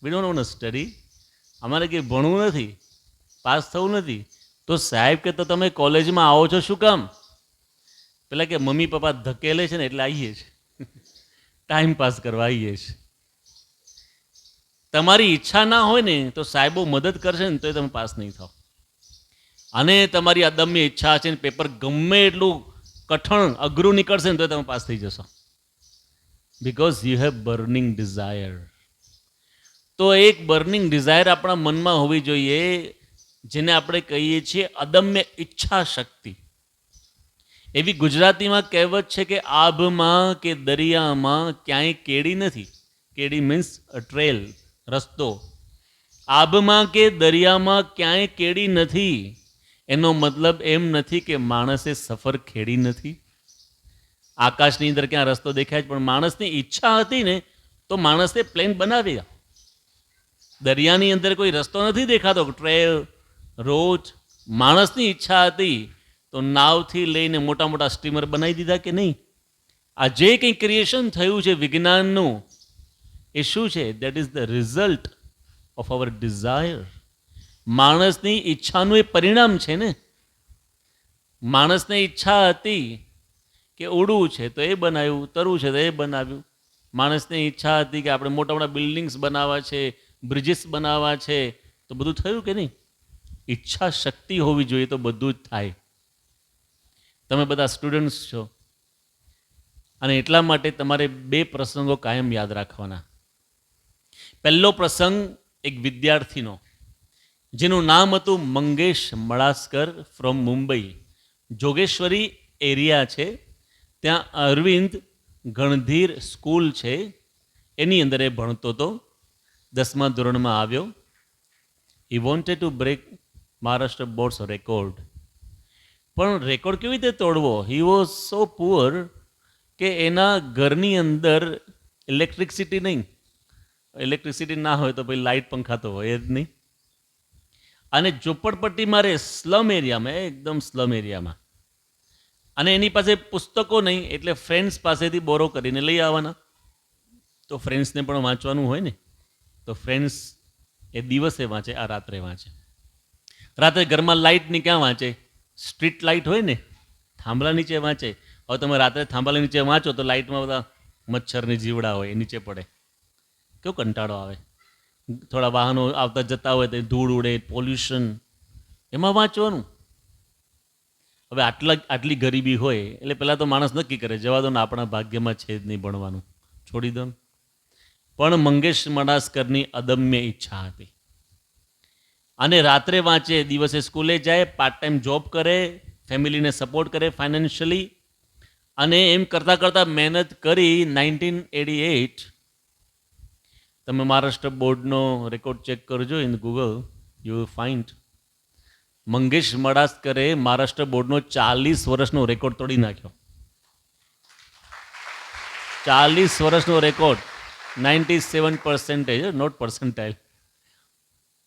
we don't want study. અમારે કંઈ ભણવું નથી, પાસ થવું નથી. તો સાહેબ કે તો તમે કોલેજમાં આવો છો શું કામ? પેલા કે મમ્મી પપ્પા ધકેલે છે ને એટલે આવીએ છીએ, ટાઈમ પાસ કરવા આવીએ છીએ. તમારી ઈચ્છા ના હોય ને તો સાહેબો મદદ કરશે ને તો તમે પાસ નહીં થાવ. અને તમારી અદમ્ય ઈચ્છા છે ને પેપર ગમે એટલું કઠણ અઘરું નીકળશે ને તો તમે પાસ થઈ જશો, because you have burning desire. તો એક બર્નિંગ ડિઝાયર આપણા મનમાં હોવી જોઈએ, જેને આપણે કહીએ છીએ અદમ્ય ઈચ્છા શક્તિ. એવી ગુજરાતીમાં કહેવત છે કે આભમાં કે દરિયામાં ક્યાંય કેડી નથી. કેડી મીન્સ અ ટ્રેલ, રસ્તો. આભમાં કે દરિયામાં ક્યાંય કેડી નથી, એનો મતલબ એમ નથી કે માણસે સફર ખેડી નથી. આકાશની અંદર ક્યાં રસ્તો દેખાય છે, પણ માણસની ઈચ્છા હતી ને તો માણસે પ્લેન બનાવ્યા. દરિયાની અંદર કોઈ રસ્તો નથી દેખાતો, ટ્રેલ, રોડ. માણસની ઈચ્છા હતી તો નાવથી લઈને મોટા મોટા સ્ટીમર બનાવી દીધા કે નહીં? આ જે કંઈ ક્રિએશન થયું છે વિજ્ઞાનનું, એ શું છે? That is the result of our desire. માણસની ઈચ્છાનું એ પરિણામ છે ને. માણસને ઈચ્છા હતી કે ઉડવું છે તો એ બનાવ્યું, તરવું છે તો એ બનાવ્યું. માણસને ઈચ્છા હતી કે આપણે મોટા મોટા બિલ્ડિંગ્સ બનાવવા છે, બ્રિજીસ બનાવવા છે, તો બધું થયું કે નહીં? ઈચ્છા શક્તિ હોવી જોઈએ તો બધું જ થાય. તમે બધા સ્ટુડન્ટ્સ છો અને એટલા માટે તમારે બે પ્રસંગો કાયમ યાદ રાખવાના. પહેલો પ્રસંગ એક વિદ્યાર્થીનો, જેનું નામ હતું મંગેશ મડાસ્કર ફ્રોમ મુંબઈ. જોગેશ્વરી એરિયા છે, ત્યાં અરવિંદ ગણધીર સ્કૂલ છે, એની અંદર એ ભણતો હતો. 10મા ધોરણમાં આવ્યો. He wanted to break Maharashtra board's record. પણ રેકોર્ડ કેવી રીતે તોડવો? હી વોઝ સો પુઅર કે એના ઘરની અંદર ઇલેક્ટ્રિસિટી નહીં. ઇલેક્ટ્રિસિટી ના હોય તો પછી લાઇટ પંખા તો હોય જ નહીં. અને ઝોપડપટ્ટીમાં રહે, સ્લમ એરિયામાં, એકદમ સ્લમ એરિયામાં. અને એની પાસે પુસ્તકો નહીં, એટલે ફ્રેન્ડ્સ પાસેથી બોરો કરીને લઈ આવવાના. તો ફ્રેન્ડ્સને પણ વાંચવાનું હોય ને, તો ફ્રેન્ડ્સ એ દિવસે વાંચે, આ રાત્રે વાંચે. રાત્રે ઘરમાં લાઇટની ક્યાં વાંચે? સ્ટ્રીટ લાઇટ હોય ને, થાંભલા નીચે વાંચે. હવે તમે રાત્રે થાંભલા નીચે વાંચો તો લાઇટમાં બધા મચ્છરની જીવડા હોય, એ નીચે પડે, કેવો કંટાળો આવે. થોડા વાહનો આવતા જતા હોય તો ધૂળ ઉડે, પોલ્યુશન, એમાં વાંચવાનું. હવે આટલી ગરીબી હોય એટલે પહેલાં તો માણસ નક્કી કરે, જવા દો ને, આપણા ભાગ્યમાં છે જ નહીં ભણવાનું, છોડી દો. પણ મંગેશ મડાસ્કરની અદમ્ય ઈચ્છા હતી અને રાત્રે વાંચે, દિવસે સ્કૂલે જાય, પાર્ટ ટાઈમ જોબ કરે, ફેમિલીને સપોર્ટ કરે ફાઇનાન્શિયલી. અને એમ કરતાં કરતાં મહેનત કરી 1988, તમે મહારાષ્ટ્ર બોર્ડનો રેકોર્ડ ચેક કરજો in Google, you will find. Mangesh મડાસ્કરે મહારાષ્ટ્ર બોર્ડનો 40 વર્ષનો રેકોર્ડ તોડી નાખ્યો. 40 વર્ષનો રેકોર્ડ, 97%, નોટ પર્સન્ટાઇલ,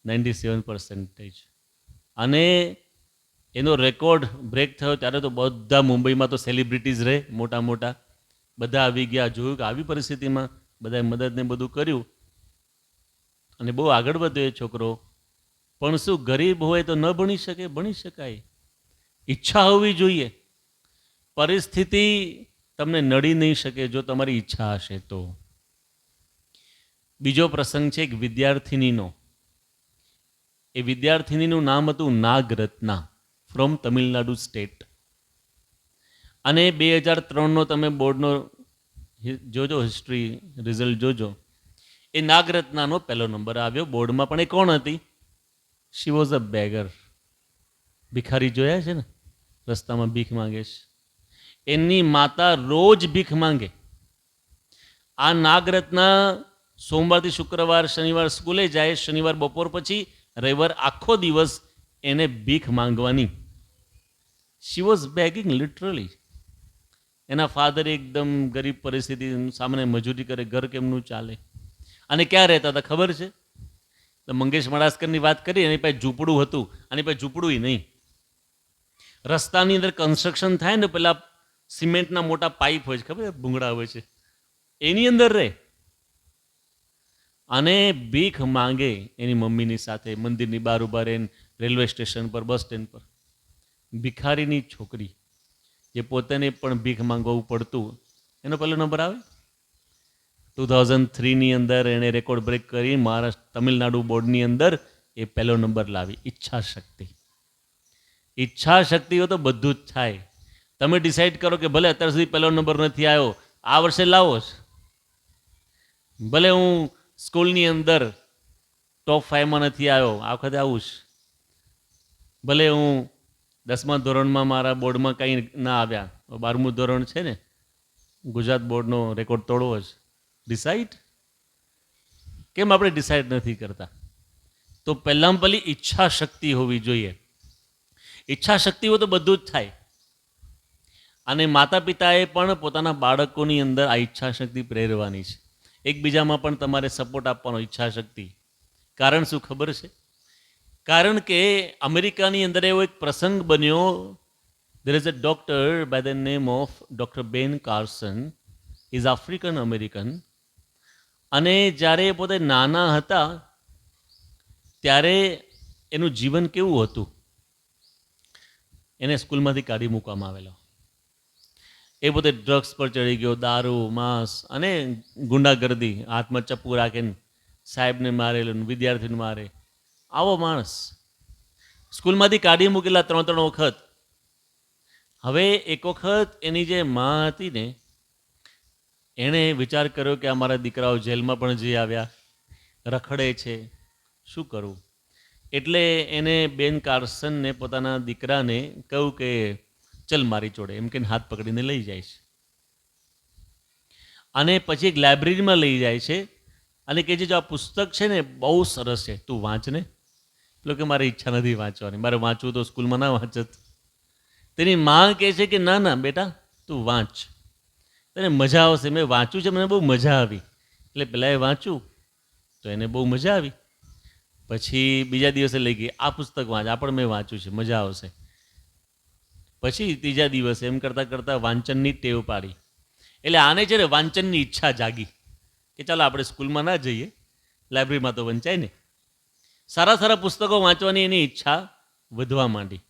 97%. અને એનો રેકોર્ડ બ્રેક થયો ત્યારે તો બધા મુંબઈમાં તો સેલિબ્રિટીઝ રહે, મોટા મોટા બધા આવી ગયા. જોયું કે આવી પરિસ્થિતિમાં બધાએ મદદને બધું કર્યું અને બહુ આગળ વધ્યો એ છોકરો. પણ શું, ગરીબ હોય તો ન ભણી શકે? ભણી શકાય. ઈચ્છા હોવી જોઈએ. પરિસ્થિતિ તમને નડી નહીં શકે જો તમારી ઈચ્છા હશે તો. બીજો પ્રસંગ છે એક વિદ્યાર્થિનીનો. એ વિદ્યાર્થિનીનું નામ હતું નાગરત્ના, ફ્રોમ તમિલનાડુ સ્ટેટ. અને 2003નો તમે બોર્ડનો જોજો, હિસ્ટ્રી રિઝલ્ટ જોજો. એ નાગરત્નાનો પહેલો નંબર આવ્યો બોર્ડમાં. પણ એ કોણ હતી? She was a beggar. ભિખારી જોયા છે ને, રસ્તામાં ભીખ માંગે છે. એની માતા રોજ ભીખ માંગે. આ નાગરત્ના સોમવારથી શુક્રવાર, શનિવાર સ્કૂલે જાય, શનિવાર બપોર પછી, રવિવાર આખો દિવસ એને ભીખ માંગવાની. She was begging literally. એના ફાધર એકદમ ગરીબ પરિસ્થિતિ સામે મજૂરી કરે, ઘર કેમનું ચાલે. અને ક્યાં રહેતા હતા ખબર છે? તો મંગેશ મડાસ્કરની વાત કરી, એની પાસે ઝૂંપડું હતું, આની પાસે ઝૂંપડું નહીં. રસ્તાની અંદર કન્સ્ટ્રક્શન થાય ને, પેલા સિમેન્ટના મોટા પાઇપ હોય છે, ખબર છે, ભૂંગળા હોય છે, એની અંદર રહે અને ભીખ માંગે એની મમ્મીની સાથે, મંદિરની બહાર ઉભા રહે, રેલવે સ્ટેશન પર, બસ સ્ટેન્ડ પર. ભિખારીની છોકરી જે પોતાને પણ ભીખ માંગવું પડતું, એનો પહેલો નંબર આવે. 2003ની અંદર એણે રેકોર્ડ બ્રેક કરી મહારાષ્ટ્ર તમિલનાડુ બોર્ડની અંદર એ પહેલો નંબર લાવી. ઈચ્છા શક્તિ. ઈચ્છા શક્તિ હોય તો બધું જ થાય. તમે ડિસાઈડ કરો કે ભલે અત્યાર સુધી પહેલો નંબર નથી આવ્યો, આ વર્ષે લાવો જ. ભલે હું સ્કૂલની અંદર ટોપ 5માં નથી આવ્યો, આ વખતે આવું જ. ભલે હું 10મા ધોરણમાં મારા બોર્ડમાં કંઈ ના આવ્યા, 12મું ધોરણ છે ને, ગુજરાત બોર્ડનો રેકોર્ડ તોડવો જ. ડિસાઈડ. કેમ આપણે ડિસાઈડ નથી કરતા? તો પહેલાં પહેલી ઈચ્છા શક્તિ હોવી જોઈએ. ઈચ્છા શક્તિ હોય તો બધું જ થાય. અને માતા પિતાએ પણ પોતાના બાળકોની અંદર આ ઈચ્છા શક્તિ પ્રેરવાની છે. એકબીજામાં પણ તમારે સપોર્ટ આપવાનો, ઈચ્છા શક્તિ. કારણ શું ખબર છે? કારણ કે અમેરિકાની અંદર એવો એક પ્રસંગ બન્યો. there is a doctor by the name of Dr. Ben Carson, is African American. અને જ્યારે એ પોતે નાના હતા ત્યારે એનું જીવન કેવું હતું? એને સ્કૂલમાંથી કાઢી મૂકવામાં આવેલો. એ પોતે ડ્રગ્સ પર ચડી ગયો, દારૂ, માંસ અને ગુંડાગર્દી, હાથમાં ચપ્પુ રાખીને સાહેબને મારેલું, વિદ્યાર્થીને મારે, આવો માણસ. સ્કૂલમાંથી કાઢી મૂકેલા 3 વખત. હવે એક વખત એની જે માં હતી ને, એણે વિચાર કર્યો કે અમારા દીકરાઓ જેલમાં પણ જઈ આવ્યા, રખડે છે, શું કરવું? એટલે એને બેન કાર્સનને પોતાના દીકરાને કહ્યું કે ચલ મારી જોડે, એમ કે હાથ પકડીને લઈ જાય છે. અને પછી એક લાઇબ્રેરીમાં લઈ જાય છે અને કે જે આ પુસ્તક છે ને બહુ સરસ છે, તું વાંચ ને. પેલો કે મારી ઈચ્છા નથી વાંચવાની, મારે વાંચવું તો સ્કૂલમાં ના વાંચત. તેની માં કહે છે કે ના ના બેટા, તું વાંચ, તને મજા આવશે. મેં વાંચ્યું છે, મને બહુ મજા આવી. એટલે પહેલાં એ વાંચ્યું તો એને બહુ મજા આવી. પછી બીજા દિવસે લઈ ગઈ, આ પુસ્તક વાંચ, આ પણ મેં વાંચ્યું છે, મજા આવશે. પછી ત્રીજા દિવસે એમ કરતાં કરતાં વાંચનની ટેવ પાડી. એટલે આને છે ને વાંચનની ઈચ્છા જાગી કે ચાલો આપણે સ્કૂલમાં ના જઈએ, લાઇબ્રેરીમાં તો વંચાય ને. સારા સારા પુસ્તકો વાંચવાની એની ઈચ્છા વધવા માંડી.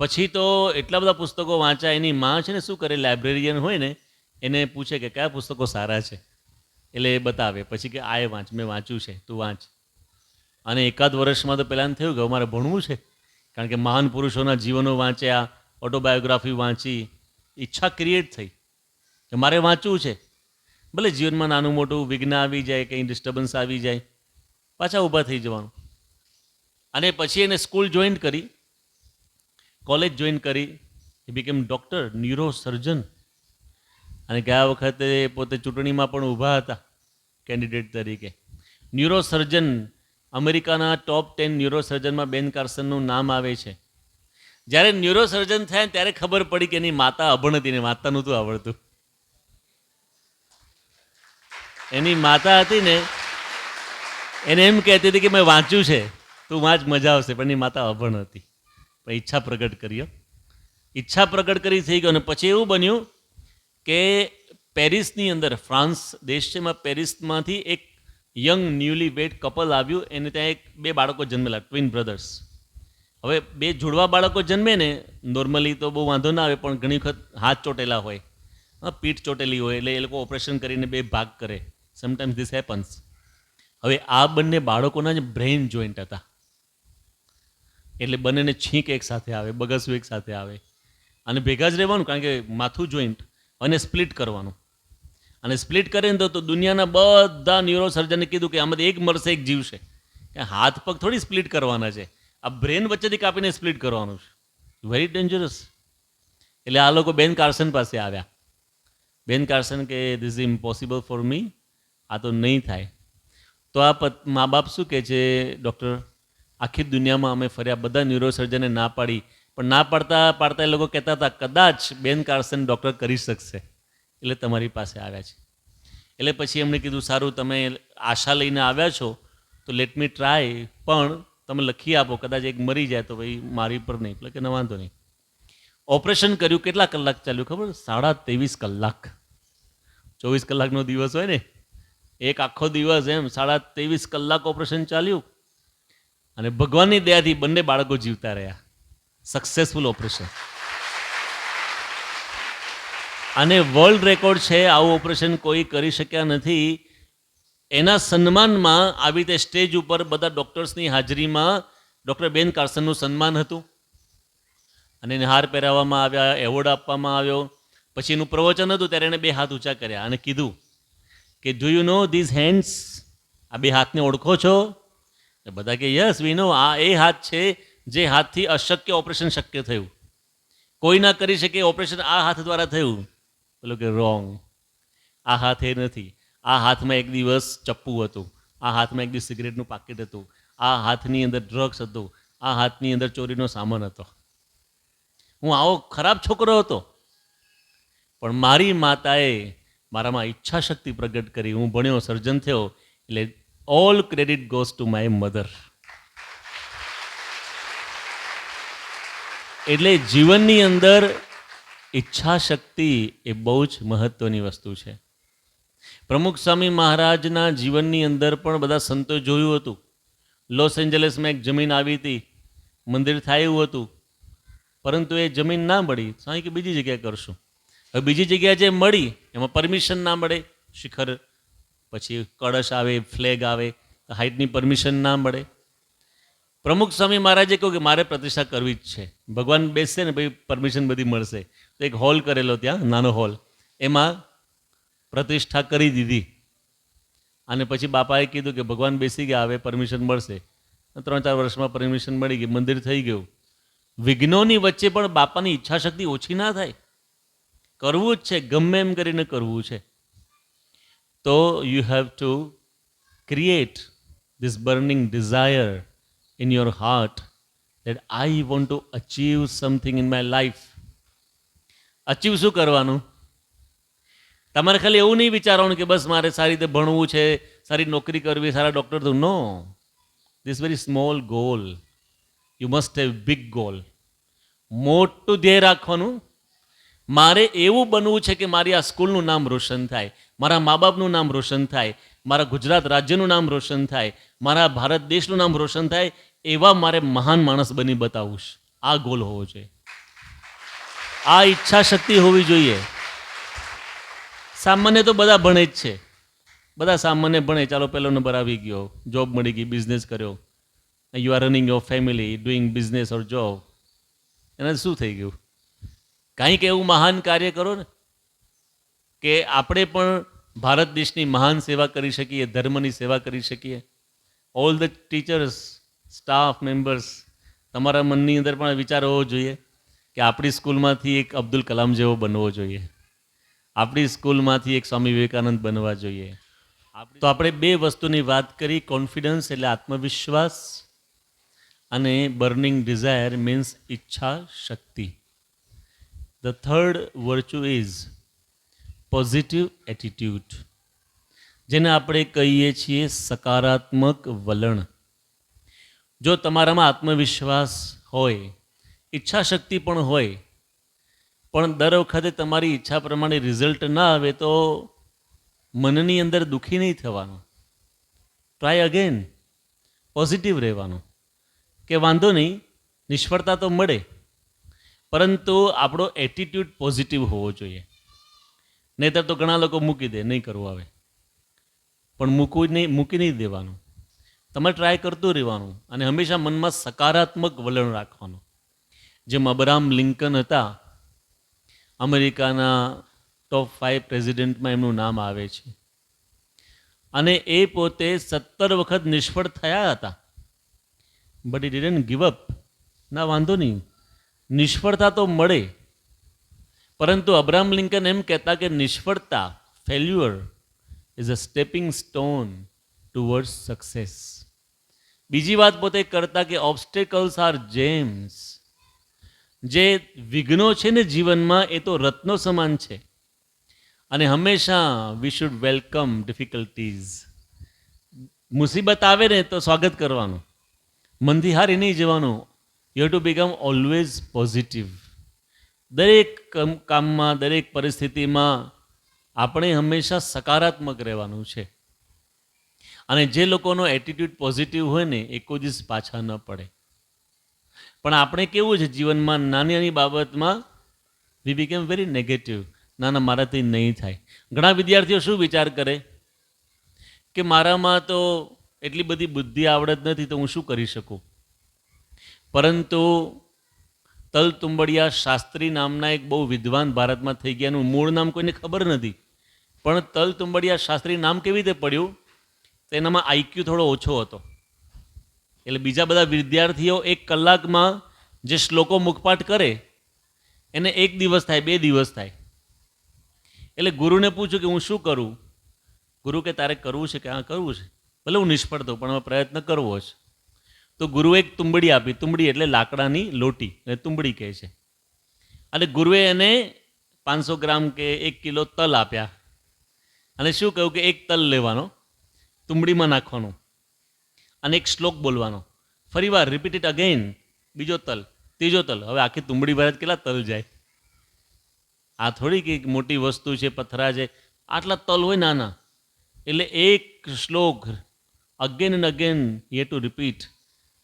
પછી તો એટલા બધા પુસ્તકો વાંચ્યા. એની માં છે ને શું કરે, લાઇબ્રેરિયન હોય ને એને પૂછે કે કયા પુસ્તકો સારા છે, એટલે એ બતાવે. પછી કે આ એ વાંચ, મેં વાંચ્યું છે, તું વાંચ. અને એકાદ વર્ષમાં તો પહેલાં થયું કે અમારે ભણવું છે, કારણ કે મહાન પુરુષોના જીવનો વાંચ્યા, ઓટોબાયોગ્રાફી વાંચી, ઈચ્છા ક્રિએટ થઈ કે મારે વાંચવું છે. ભલે જીવનમાં નાનું મોટું વિઘ્ન આવી જાય, કંઈ ડિસ્ટર્બન્સ આવી જાય, પાછા ઊભા થઈ જવાનું. અને પછી એને સ્કૂલ જોઈન કરી, કોલેજ જોઈન કરી. એ બીકેમ ડૉક્ટર, ન્યુરો સર્જન. અને ગયા વખતે પોતે ચૂંટણીમાં પણ ઊભા હતા કેન્ડિડેટ તરીકે. ન્યુરો સર્જન, અમેરિકાના ટોપ 10 ન્યુરો સર્જનમાં બેન કાર્સનનું નામ આવે છે. જ્યારે ન્યુરો સર્જન થયા ત્યારે ખબર પડી કે એની માતા અભણ હતી ને વાંચતા નહોતું આવડતું. એની માતા હતી ને એને એમ કહેતી હતી કે મેં વાંચ્યું છે, તું વાંચ, મજા આવશે. પણ એની માતા અભણ હતી. પણ ઈચ્છા પ્રગટ કરી, ઈચ્છા પ્રગટ કરી થઈ ગયો. અને પછી એવું બન્યું કે પેરિસની અંદર, ફ્રાન્સ દેશ છે, એમાં પેરિસમાંથી એક યંગ ન્યૂલી વેડ કપલ આવ્યું. એને ત્યાં 2 બાળકો જન્મેલા, ટ્વિન બ્રધર્સ. હવે 2 જોડવા બાળકો જન્મે ને નોર્મલી તો બહુ વાંધો ના આવે, પણ ઘણી વખત હાથ ચોટેલા હોય, પીઠ ચોટેલી હોય, એટલે એ લોકો ઓપરેશન કરીને 2 ભાગ કરે. Sometimes this happens. હવે આ બંને બાળકોના જ બ્રેઇન જોઈન્ટ હતા. એટલે બંનેને છીંક એક સાથે આવે, બગસું એક સાથે આવે, અને ભેગા જ રહેવાનું, કારણ કે માથું જોઈન્ટ, અને સ્પ્લિટ કરવાનું. અને સ્પ્લિટ કરે ને તો દુનિયાના બધા ન્યુરો સર્જને કીધું કે આમાંથી એક મરશે, એક જીવશે. કે હાથ પગ થોડી સ્પ્લિટ કરવાના છે, આ બ્રેન વચ્ચેથી કાપીને સ્પ્લિટ કરવાનું છે. Very dangerous. એટલે આ લોકો બેન કાર્સન પાસે આવ્યા. બેન કાર્સન કે this is impossible for me, આ તો નહીં થાય. તો આ મા બાપ શું કહે છે, ડૉક્ટર, આખી દુનિયામાં અમે ફર્યા, બધા ન્યુરો સર્જને ના પાડી, પણ ના પાડતા પાડતા એ લોકો કહેતા હતા કદાચ બેન કાર્સન ડૉક્ટર કરી શકશે, એટલે તમારી પાસે આવ્યા છે. એટલે પછી એમણે કીધું સારું, તમે આશા લઈને આવ્યા છો તો લેટ મી ટ્રાય, પણ તમે લખી આપો, કદાચ એક મરી જાય તો ભાઈ મારી પર નહીં. એટલે કે ન વાંધો નહીં. ઓપરેશન કર્યું. કેટલા કલાક ચાલ્યું ખબર? 23.5 કલાક. 24 કલાકનો દિવસ હોય ને, એક આખો દિવસ એમ 23.5 કલાક ઓપરેશન ચાલ્યું. અને ભગવાનની દયાથી બંને બાળકો જીવતા રહ્યા. Successful operation. અને વર્લ્ડ રેકોર્ડ છે, આવું ઓપરેશન કોઈ કરી શક્યા નથી. એના સન્માનમાં આવી રીતે સ્ટેજ ઉપર બધા ડૉક્ટર્સની હાજરીમાં ડૉક્ટર બેન કાર્સનનું સન્માન હતું અને એને હાર પહેરાવવામાં આવ્યા, એવોર્ડ આપવામાં આવ્યો. પછી એનું પ્રવચન હતું ત્યારે એણે 2 હાથ ઊંચા કર્યા અને કીધું કે do you know these hands? આ 2 હાથને ઓળખો છો? બધા કે યસ વી નો. આ એ હાથ છે જે હાથથી અશક્ય ઓપરેશન શક્ય થયું. કોઈ ના કરી શકે ઓપરેશન આ હાથ દ્વારા થયું. બોલો કે રોંગ. આ હાથ એ નથી. આ હાથમાં એક દિવસ ચપ્પુ હતું, આ હાથમાં એક દિવસ સિગરેટનું પાકીટ હતું, આ હાથની અંદર ડ્રગ્સ હતું, આ હાથની અંદર ચોરીનો સામાન હતો. હું આવો ખરાબ છોકરો હતો, પણ મારી માતાએ મારામાં ઈચ્છા શક્તિ પ્રગટ કરી. હું ભણ્યો, સર્જન થયો. એટલે all credit goes to my mother. એટલે જીવનની અંદર ઈચ્છા શક્તિ એ બહુ જ મહત્વની વસ્તુ છે. પ્રમુખ સ્વામી મહારાજના જીવનની અંદર પણ બધા સંતો જોયું હતું. લોસ એન્જલસમાં એક જમીન આવી હતી, મંદિર થાય એવું હતું, પરંતુ એ જમીન ના મળી. સાંઈ કે બીજી જગ્યાએ કરશું. હવે બીજી જગ્યાએ જે મળી એમાં પરમિશન ના મળે. શિખર પછી કળશ આવે, ફ્લેગ આવે, હાઇટની પરમિશન ના મળે. પ્રમુખ સ્વામી મહારાજે કહ્યું કે મારે પ્રતિષ્ઠા કરવી જ છે. ભગવાન બેસશે ને ભાઈ પરમિશન બધી મળશે. તો એક હોલ કરેલો ત્યાં, નાનો હોલ, એમાં પ્રતિષ્ઠા કરી દીધી. અને પછી બાપાએ કીધું કે ભગવાન બેસી ગયા, હવે પરમિશન મળશે. 3-4 વર્ષમાં પરમિશન મળી ગઈ, મંદિર થઈ ગયું. વિઘ્નોની વચ્ચે પણ બાપાની ઈચ્છા શક્તિ ઓછી ના થાય. કરવું જ છે, ગમે એમ કરીને કરવું છે. તો you have to create this burning desire in your heart that I want to achieve something in my life. Achieve શું કરવાનું? તમારે ખાલી એવું નહીં વિચારવાનું કે બસ મારે સારી રીતે ભણવું છે, સારી નોકરી કરવી, સારા ડૉક્ટર થવું. No, this very small goal. You must have big goal. મોટું ધ્યેય રાખવાનું. મારે એવું બનવું છે કે મારી આ સ્કૂલનું નામ રોશન થાય, મારા મા બાપનું નામ રોશન થાય, મારા ગુજરાત રાજ્યનું નામ રોશન થાય, મારા ભારત દેશનું નામ રોશન થાય. એવા મારે મહાન માણસ બની બતાવું છે. આ ગોલ હોવો જોઈએ. આ ઈચ્છા શક્તિ હોવી જોઈએ. સામાન્ય તો બધા ભણે જ છે. બધા સામાન્ય ભણે, ચાલો પહેલો નંબર આવી ગયો, જોબ મળી ગઈ, બિઝનેસ કર્યો, you are running your family, doing business or job. એના શું થઈ ગયું? કાંઈક એવું મહાન કાર્ય કરો ને કે આપણે પણ ભારત દેશની મહાન સેવા કરી શકીએ, ધર્મની સેવા કરી શકીએ. All the teachers, staff members, તમારા મનની અંદર પણ વિચાર હોવો જોઈએ કે આપણી સ્કૂલમાંથી એક અબ્દુલ કલામ જેવો બનવો જોઈએ, આપણી સ્કૂલમાંથી એક સ્વામી વિવેકાનંદ બનવા જોઈએ. તો આપણે 2 વસ્તુની વાત કરી. કોન્ફિડન્સ એટલે આત્મવિશ્વાસ, અને બર્નિંગ ડિઝાયર મીન્સ ઈચ્છા શક્તિ. The third virtue is positive attitude, જેને આપણે કહીએ છીએ સકારાત્મક વલણ. જો તમારામાં આત્મવિશ્વાસ હોય, ઈચ્છા શક્તિ પણ હોય, પણ દર વખતે તમારી ઈચ્છા પ્રમાણે રિઝલ્ટ ના આવે તો મનની અંદર દુઃખી નહીં થવાનું. Try again. પોઝિટિવ રહેવાનું કે વાંધો નહીં, નિષ્ફળતા તો મળે, પરંતુ આપણો એટીટ્યૂડ પોઝિટિવ હોવો જોઈએ. નહીંતર તો ઘણા લોકો મૂકી દે, નહીં કરવું આવે. પણ મૂકી નહીં દેવાનું. તમારે ટ્રાય કરતું રહેવાનું અને હંમેશા મનમાં સકારાત્મક વલણ રાખવાનું. જેમ અબ્રાહમ લિંકન હતા, અમેરિકાના ટોપ 5 પ્રેસિડેન્ટમાં એમનું નામ આવે છે. અને એ પોતે 17 વખત નિષ્ફળ થયા હતા. But he didn't give up. ના વાંધો નહીં, નિષ્ફળતા તો મળે, પરંતુ અબ્રાહમ લિંકન એમ કહેતા કે નિષ્ફળતા, failure, is a stepping stone towards success. બીજી વાત પોતે કરતા કે ઓબ્સ્ટેકલ્સ આર જેમ્સ. જે વિઘ્નો છે ને જીવનમાં એ તો રત્નો સમાન છે, અને હંમેશા વી શુડ વેલકમ ડિફિકલ્ટીઝ. મુસીબત આવે ને તો સ્વાગત કરવાનું, મનથી હારી નહીં જવાનું. You have to become always positive. દરેક કામમાં, દરેક પરિસ્થિતિમાં આપણે હંમેશા સકારાત્મક રહેવાનું છે. અને જે લોકોનો એટીટ્યૂડ પોઝિટિવ હોય ને એ કોઈ દિવસ પાછા ન પડે. પણ આપણે કેવું છે જીવનમાં, નાની નાની બાબતમાં વી બીકેમ વેરી નેગેટિવ. ના ના, મારાથી નહીં થાય. ઘણા વિદ્યાર્થીઓ શું વિચાર કરે કે મારામાં તો એટલી બધી બુદ્ધિ આવડત નથી, તો હું શું કરી શકું. પરંતુ તલ તુંબડિયા શાસ્ત્રી નામના એક બહુ વિદ્વાન ભારતમાં થઈ ગયા, એનું મૂળ નામ કોઈને ખબર નથી, પણ તલ તુંબડિયા શાસ્ત્રી નામ કેવી રીતે પડ્યું, તો એનામાં આઈક્યુ થોડો ઓછો હતો. એટલે બીજા બધા વિદ્યાર્થીઓ 1 કલાકમાં જે શ્લોકો મુખપાઠ કરે એને 1 દિવસ થાય, 2 દિવસ થાય. એટલે ગુરુને પૂછ્યું કે હું શું કરું. ગુરુ કે તારે કરવું છે કે હા કરવું છે, ભલે હું નિષ્ફળ થઉં પણ પ્રયત્ન કરવો છે. તો ગુરુએ એક તુંબડી આપી. તુંબડી એટલે લાકડાની લોટી, એટલે તુંબડી કહે છે. અને ગુરુએ એને 500 ગ્રામ કે 1 કિલો તલ આપ્યા, અને શું કહ્યું કે 1 તલ લેવાનો, તુંબડીમાં નાખવાનો, અને એક શ્લોક બોલવાનો. ફરી વાર રિપીટ ઇટ અગેન. બીજો તલ, ત્રીજો તલ. હવે આખી તુંબડી ભરાત કેટલા તલ જાય? આ થોડી કે મોટી વસ્તુ છે, પથરા છે, આટલા તલ હોય નાના. એટલે એક શ્લોક again and again you have to repeat.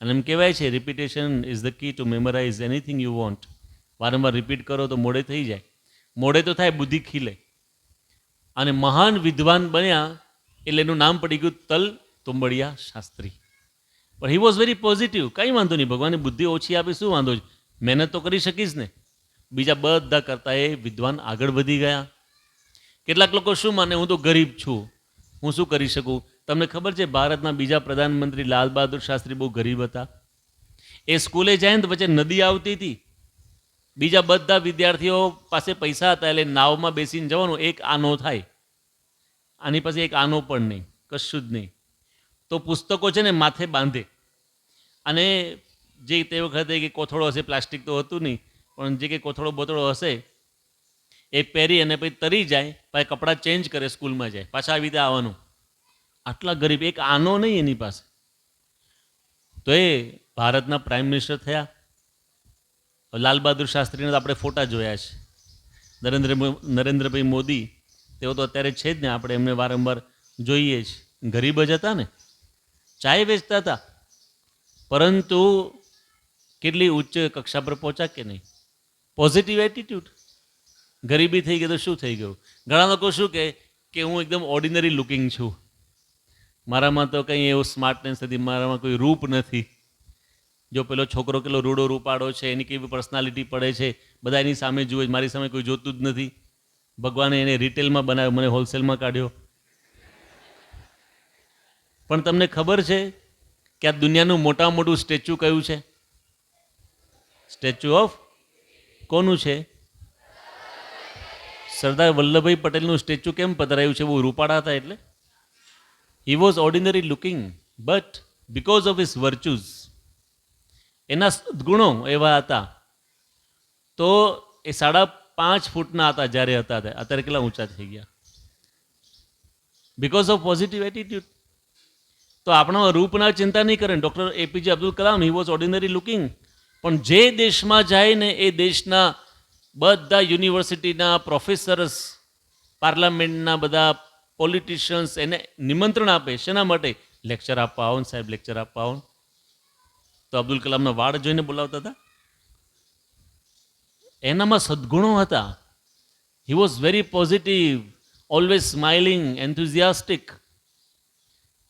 અને એમ કહેવાય છે repetition is the key to memorize anything you want. વારંવાર રિપીટ કરો તો મોડે થઈ જાય. મોડે તો થાય, બુદ્ધિ ખીલે. અને મહાન વિદ્વાન બન્યા એટલે એનું નામ પડી ગયું તલ તુંબડિયા શાસ્ત્રી. પણ હી વોઝ વેરી પોઝિટિવ. કંઈ વાંધો નહીં, ભગવાનની બુદ્ધિ ઓછી આપી, શું વાંધો છે, મહેનત તો કરી શકીશ ને. બીજા બધા કરતાં એ વિદ્વાન આગળ વધી ગયા. કેટલાક લોકો શું માને, હું તો ગરીબ છું, હું શું કરી શકું. તમને ખબર છે ભારતના બીજા પ્રધાનમંત્રી લાલ બહાદુર શાસ્ત્રી બહુ ગરીબ હતા. એ સ્કૂલે જાય ને તો વચ્ચે નદી આવતી હતી, બીજા બધા વિદ્યાર્થીઓ પાસે પૈસા હતા એટલે નાવમાં બેસીને જવાનું. એક આનો થાય, આની પાસે એક આનો પણ નહીં, કશું જ નહીં. તો પુસ્તકો છે ને માથે બાંધે, અને જે તે વખતે કે કોથળો હશે, પ્લાસ્ટિક તો હતું નહીં, પણ જે કે કોથળો બોથળો હશે એ પહેરી અને પછી તરી જાય, પછી કપડાં ચેન્જ કરે, સ્કૂલમાં જાય, પાછા આવી રીતે આવવાનું. આટલા ગરીબ, એક આનો નહીં એની પાસે. તો એ ભારતના પ્રાઇમ મિનિસ્ટર થયા. લાલ બહાદુર શાસ્ત્રીના તો આપણે ફોટા જોયા છે. નરેન્દ્રભાઈ મોદી, તેઓ તો અત્યારે છે જ ને, આપણે એમને વારંવાર જોઈએ જ. ગરીબ જ હતા ને, ચાય વેચતા હતા, પરંતુ કેટલી ઉચ્ચ કક્ષા પર પહોંચ્યા કે નહીં. Positive attitude. ગરીબી થઈ ગઈ તો શું થઈ ગયું. ઘણા લોકો શું કહે કે હું એકદમ ઓર્ડિનરી લુકિંગ છું, મારામાં તો કંઈ એવું સ્માર્ટનેસ નથી, મારામાં કોઈ રૂપ નથી. જો પેલો છોકરો કેટલો રૂડો રૂપાડો છે, એની કેવી પર્સનાલિટી પડે છે, બધા એની સામે જુએ, મારી સામે કોઈ જોતું જ નથી. ભગવાને એને રિટેલમાં બનાવ્યો, મને હોલસેલમાં કાઢ્યો. પણ તમને ખબર છે કે આ દુનિયાનું મોટામાં મોટું સ્ટેચ્યુ કયું છે? સ્ટેચ્યુ ઓફ કોનું છે? સરદાર વલ્લભભાઈ પટેલનું સ્ટેચ્યુ કેમ પધરાયું છે? બહુ રૂપાળા હતા એટલે. He was ordinary looking, but because of his virtues, એના ગુણો એવા હતા. તો એ 5.5 ફૂટના હતા જ્યારે હતા, અત્યારે કેટલા ઊંચા થઈ ગયા? Because of positive attitude. તો આપણા રૂપના ચિંતા નહીં કરે. Doctor APJ Abdul Kalam, he was ordinary looking, પણ જે દેશમાં જાય ને એ દેશના બધા યુનિવર્સિટીના પ્રોફેસર્સ, પાર્લામેન્ટના બધા પોલિટિશિયન્સ એને નિમંત્રણ આપે. શેના માટે? લેક્ચર આપવા આવો ને સાહેબ, લેક્ચર આપવા આવો. તો અબ્દુલ કલામના વાળ જોઈને બોલાવતા હતા. એનામાં સદ્ગુણો હતા. He was very positive, always smiling, enthusiastic.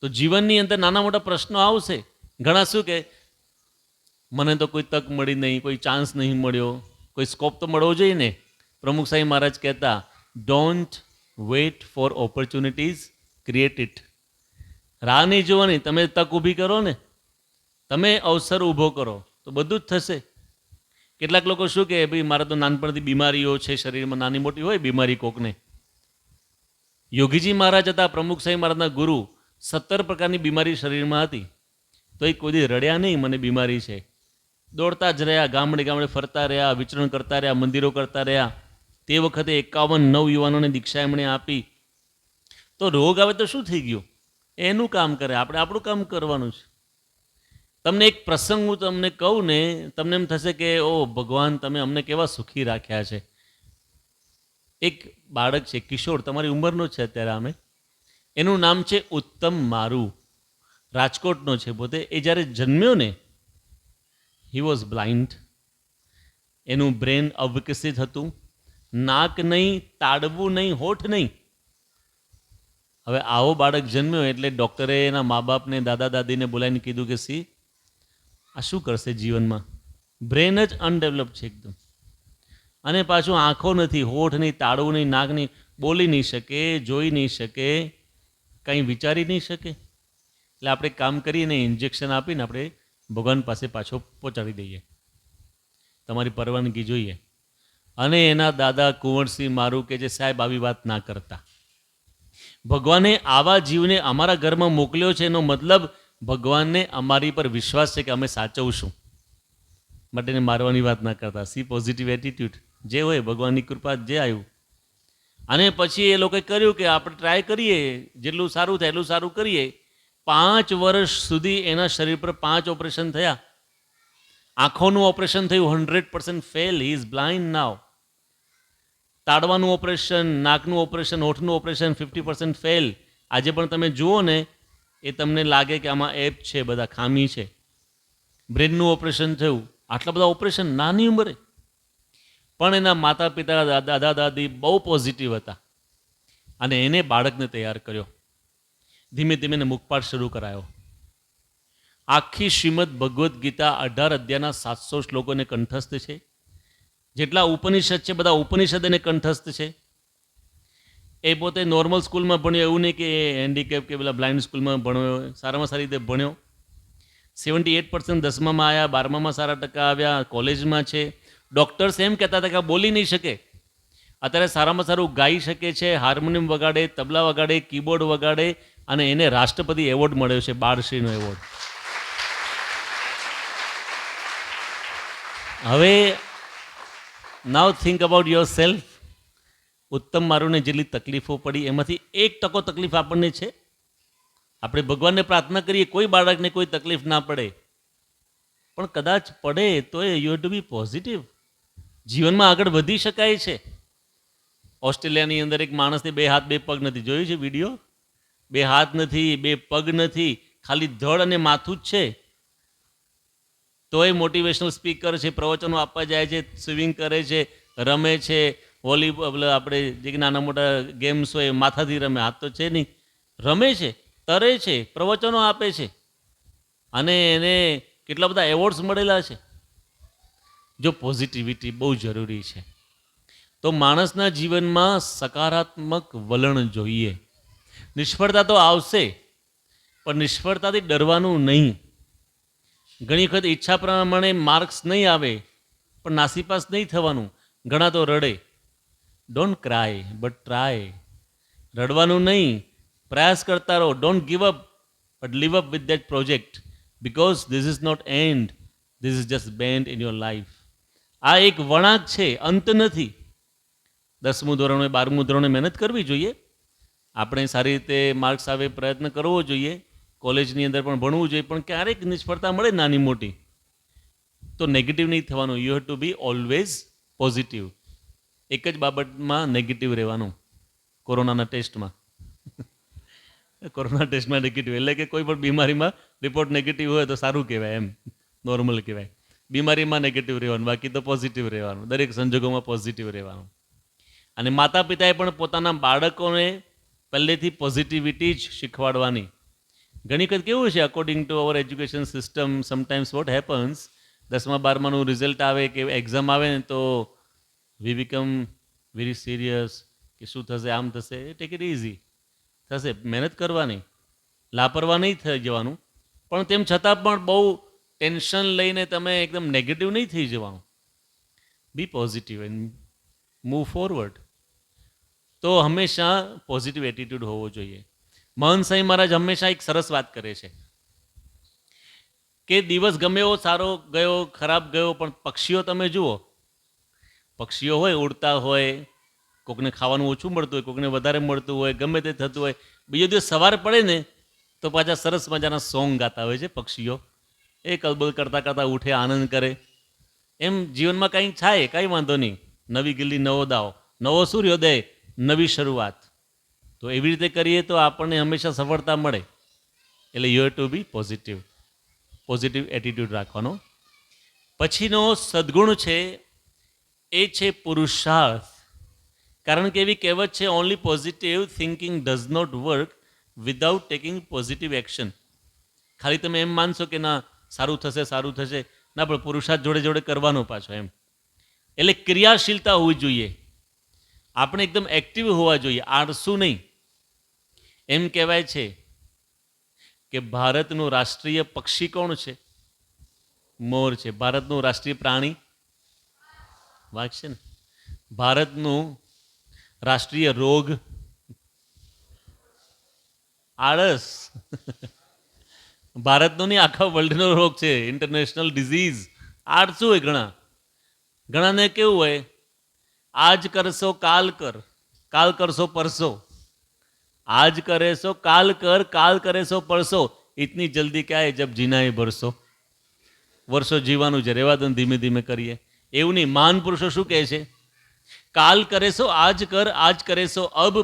તો જીવનની અંદર નાના મોટા પ્રશ્નો આવશે. ઘણા શું કે મને તો કોઈ તક મળી નહીં, કોઈ ચાન્સ નહીં મળ્યો, કોઈ સ્કોપ તો મળવો જોઈએ ને. પ્રમુખ સાહેબ મહારાજ કહેતા, don't weight four opportunities, create it. રાહ નહીં જોવાની, તમે તક ઊભી કરો ને, તમે અવસર ઊભો કરો તો બધું જ થશે. કેટલાક લોકો શું કહે, ભાઈ મારા તો નાનપણથી બીમારીઓ છે, શરીરમાં નાની મોટી હોય બીમારી કોકને. યોગીજી મહારાજ હતા, પ્રમુખ સાહેબ મહારાજના ગુરુ. 17 પ્રકારની બીમારી શરીરમાં હતી, તો એ કોઈ દી રડ્યા નહીં મને બીમારી છે. દોડતા જ રહ્યા, ગામડે ગામડે ફરતા રહ્યા, વિચરણ કરતા રહ્યા, મંદિરો કરતા રહ્યા. તે વખતે 51 નવયુવાનોને દીક્ષા એમણે આપી. તો રોગ આવે તો શું થઈ ગયું? એનું કામ કરે, આપણે આપણું કામ કરવાનું છે. તમને એક પ્રસંગ હું તમને કહું ને, તમને એમ થશે કે ઓ ભગવાન, તમે અમને કેવા સુખી રાખ્યા છે. એક બાળક છે, કિશોર, તમારી ઉંમરનો છે અત્યારે, અમે એનું નામ છે ઉત્તમ મારુ, રાજકોટનો છે પોતે. એ જ્યારે જન્મ્યો ને, હી વોઝ બ્લાઇન્ડ. એનું બ્રેન અવિકસિત હતું, નાક નહીં, તાડવું નહીં, હોઠ નહીં. હવે આવો બાળક જન્મ્યો એટલે ડૉક્ટરે એના મા બાપને, દાદા દાદીને બોલાવીને કીધું કે સી આ શું કરશે જીવનમાં? બ્રેન જ અનડેવલપ છે એકદમ. અને પાછું આંખો નથી, હોઠ નહીં, તાળવું નહીં, નાક નહીં, બોલી નહીં શકે, જોઈ નહીં શકે, કંઈ વિચારી નહીં શકે. એટલે આપણે કામ કરીને ઇન્જેક્શન આપીને આપણે ભગવાન પાસે પાછો પહોંચાડી દઈએ. તમારી પરવાનગી જોઈએ. અને એના દાદા કુંવરસિંહ મારુ કે જે સાહેબ આવી વાત ના કરતા. ભગવાને આવા જીવને અમારા ઘરમાં મોકલ્યો છે, એનો મતલબ ભગવાનને અમારી પર વિશ્વાસ છે કે અમે સાચવશું. માટે એને મારવાની વાત ના કરતા. સી પોઝિટિવ એટીટ્યુડ, જે હોય ભગવાનની કૃપા, જે આવ્યું. અને પછી એ લોકોએ કર્યું કે આપણે ટ્રાય કરીએ, જેટલું સારું થાય એટલું સારું કરીએ. 5 વર્ષ સુધી એના શરીર પર 5 ઓપરેશન થયા. આંખોનું ઓપરેશન થયું, 100% fail, he is blind now. તાડવાનું ઓપરેશન, નાકનું ઓપરેશન, હોઠનું ઓપરેશન 50% ફેલ. આજે પણ તમે જુઓ ને, એ તમને લાગે કે આમાં એપ છે, બધા ખામી છે. બ્રેનનું ઓપરેશન થયું, આટલા બધા ઓપરેશન નાની ઉંમરે. પણ એના માતા પિતા, દાદા દાદી બહુ પોઝિટિવ હતા અને એને બાળકને તૈયાર કર્યો. ધીમે ધીમે મુખપાઠ શરૂ કરાયો. આખી શ્રીમદ ભગવદ્ ગીતા 18 અધ્યાયના 700 શ્લોકોને કંઠસ્થ છે. જેટલા ઉપનિષદ છે બધા ઉપનિષદ એને કંઠસ્થ છે. એ પોતે નોર્મલ સ્કૂલમાં ભણ્યો, એવું નહીં કે હેન્ડીકેપ કે પેલા બ્લાઇન્ડ સ્કૂલમાં ભણ્યો. સારામાં સારી રીતે ભણ્યો. 78% 10મામાં આવ્યા, 12મામાં સારા ટકા આવ્યા, કોલેજમાં છે. ડૉક્ટર્સ એમ કહેતા હતા કે બોલી નહીં શકે, અત્યારે સારામાં સારું ગાઈ શકે છે, હાર્મોનિયમ વગાડે, તબલા વગાડે, કીબોર્ડ વગાડે, અને એને રાષ્ટ્રપતિ એવોર્ડ મળ્યો છે, બાળશ્રીનો એવોર્ડ. હવે નાવ થિંક અબાઉટ યોર સેલ્ફ. ઉત્તમ મારુને જેટલી તકલીફો પડી એમાંથી 1% તકલીફ આપણને છે. આપણે ભગવાનને પ્રાર્થના કરીએ કોઈ બાળકને કોઈ તકલીફ ના પડે, પણ કદાચ પડે તો you have to be positive. જીવનમાં આગળ વધી શકાય છે. ઓસ્ટ્રેલિયાની અંદર એક માણસને 2 હાથ 2 પગ નથી, જોયું છે વિડીયો? 2 હાથ નથી, 2 પગ નથી, ખાલી ધડ અને માથું જ છે. તો એ મોટિવેશનલ સ્પીકર છે, પ્રવચનો આપવા જાય છે, સ્વિમિંગ કરે છે, રમે છે, વોલીબોલ, આપણે જે નાના મોટા ગેમ્સ હોય માથાથી રમે, હાથ તો છે નહીં, રમે છે, તરે છે, પ્રવચનો આપે છે, અને એને કેટલા બધા એવોર્ડ્સ મળેલા છે. જો પોઝિટિવિટી બહુ જરૂરી છે. તો માણસના જીવનમાં સકારાત્મક વલણ જોઈએ. નિષ્ફળતા તો આવશે, પણ નિષ્ફળતાથી ડરવાનું નહીં. ઘણી વખત ઈચ્છા પ્રમાણે માર્ક્સ નહીં આવે, પણ નાસીપાસ નહીં થવાનું. ઘણા તો રડે. Don't cry but try. રડવાનું નહીં, પ્રયાસ કરતા રહો. Don't give up but leave up with that project, because this is not end, this is just bend in your life. આ એક વળાંક છે, અંત નથી. 10મું ધોરણ હોય, 12મું ધોરણે મહેનત કરવી જોઈએ. આપણે સારી રીતે માર્ક્સ આવે પ્રયત્ન કરવો જોઈએ. કોલેજની અંદર પણ ભણવું જોઈએ. પણ ક્યારેક નિષ્ફળતા મળે નાની મોટી, તો નેગેટિવ નહીં થવાનું. You have to be always positive. એક જ બાબતમાં નેગેટિવ રહેવાનું, કોરોનાના ટેસ્ટમાં. કોરોના ટેસ્ટમાં નેગેટિવ એટલે કે કોઈ પણ બીમારીમાં રિપોર્ટ નેગેટિવ હોય તો સારું કહેવાય, એમ નોર્મલ કહેવાય. બીમારીમાં નેગેટિવ રહેવાનું, બાકી તો પોઝિટિવ રહેવાનું. દરેક સંજોગોમાં પોઝિટિવ રહેવાનું. અને માતા પિતાએ પણ પોતાના બાળકોને પહેલેથી પોઝિટિવિટી જ શીખવાડવાની. ઘણી વખત કેવું છે, according to our education system, sometimes what happens, 10મા 12માનું રિઝલ્ટ આવે કે એક્ઝામ આવે ને તો વી બીકમ વેરી સિરિયસ કે શું થશે, આમ થશે. ટેક ઇટ ઇઝી, થશે. મહેનત કરવાની, લાપરવાહ નહીં થઈ જવાનું. પણ તેમ છતાં પણ બહુ ટેન્શન લઈને તમે એકદમ નેગેટિવ નહીં થઈ જવાનું. B positive and move forward. તો હંમેશા પોઝિટિવ એટીટ્યૂડ હોવો જોઈએ. મહંત સાંઈ મહારાજ હંમેશા એક સરસ વાત કરે છે. કે દિવસ ગમે એવો સારો ગયો ખરાબ ગયો, પણ પક્ષીઓ તમે જુઓ, પક્ષીઓ હોય ઉડતા હોય, કોકને ખાવાનું ઓછું મળતું હોય, કોકને વધારે મળતું હોય, ગમે તે થતું હોય, બીજો દિવસ સવાર પડે ને તો પાછા સરસ મજાના સોંગ ગાતા હોય છે પક્ષીઓ. એ કલબલ કરતાં કરતાં ઉઠે, આનંદ કરે. એમ જીવનમાં કંઈ થાય કાંઈ વાંધો નહીં, નવી ગિલ્લી નવો દાવ, નવો સૂર્યોદય, નવી શરૂઆત. તો એવી રીતે કરીએ તો આપણને હંમેશા સફળતા મળે. એટલે you have to be positive, positive attitude રાખવાનો. પછીનો સદ્ગુણ છે એ છે પુરુષાર્થ. કારણ કે એવી કહેવત છે, only positive thinking does not work without taking positive action. ખાલી તમે એમ માનશો કે ના સારું થશે સારું થશે, ના, પણ પુરુષાર્થ જોડે જોડે કરવાનો પાછો એમ. એટલે ક્રિયાશીલતા હોવી જોઈએ, આપણે એકદમ એક્ટિવ હોવા જોઈએ, આળસુ નહીં. એમ કહેવાય છે કે ભારતનું રાષ્ટ્રીય પક્ષી કોણ છે? મોર છે. ભારતનું રાષ્ટ્રીય પ્રાણી વાઘ છે ને. ભારતનું રાષ્ટ્રીય રોગ આળસ. ભારતનો નહીં, આખા વર્લ્ડનો રોગ છે, ઇન્ટરનેશનલ ડિઝીઝ. આળસુ હોય ઘણા. ઘણાને કેવું હોય, આજ કરશો કાલ કર, કાલ કરશો પરસો. આજ કરેશો કાલ કર, કાલ કરેશો પરસો. ઇતની જલ્દી ક્યાં હે જબ જીના હે બરસો. વર્ષો જીવાનું છે, રહેવા દો, ધીમે ધીમે કરીએ. એવું નહીં. મહાન પુરુષો શું કહે છે? કાલ કરેશો આજ કર, આજ કરેશો અબ,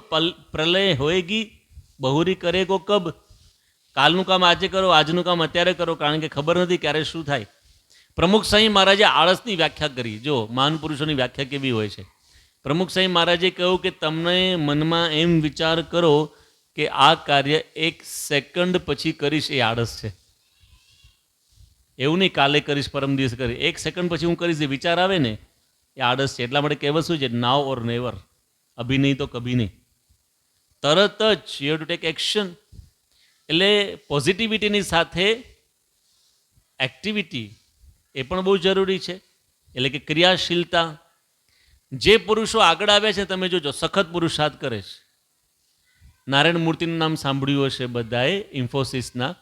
પ્રલય હોએગી બહુરી કરેગો કબ. કાલનું કામ આજે કરો, આજનું કામ અત્યારે કરો, કારણ કે ખબર નથી ક્યારે શું થાય. પ્રમુખ સાંઈ મહારાજે આળસની વ્યાખ્યા કરી. જો મહાન પુરુષોની વ્યાખ્યા કેવી હોય છે. પ્રમુખ સાંઈ મહારાજે કહ્યું કે તમને મનમાં એમ વિચાર કરો કે આ કાર્ય 1 સેકન્ડ પછી કરીશ, એ આળસ છે. એવું નહીં કાલે કરીશ, પરમ દિવસ કરીશ, 1 સેકન્ડ પછી હું કરીશ, એ વિચાર આવે ને, એ આળસ છે. એટલા માટે કહેવત શું છે? નાવ ઓર નેવર. અભી નહીં તો કભી નહીં. તરત જ you have to take action. એટલે પોઝિટિવિટીની સાથે એક્ટિવિટી એ પણ બહુ જરૂરી છે. એટલે કે ક્રિયાશીલતા. જે પુરુષો આગળ આવ્યા છે તમે જોજો, સખત પુરુષાર્થ કરે છે. નારાયણ મૂર્તિનું નામ સાંભળ્યું હશે બધાએ, ઇન્ફોસિસના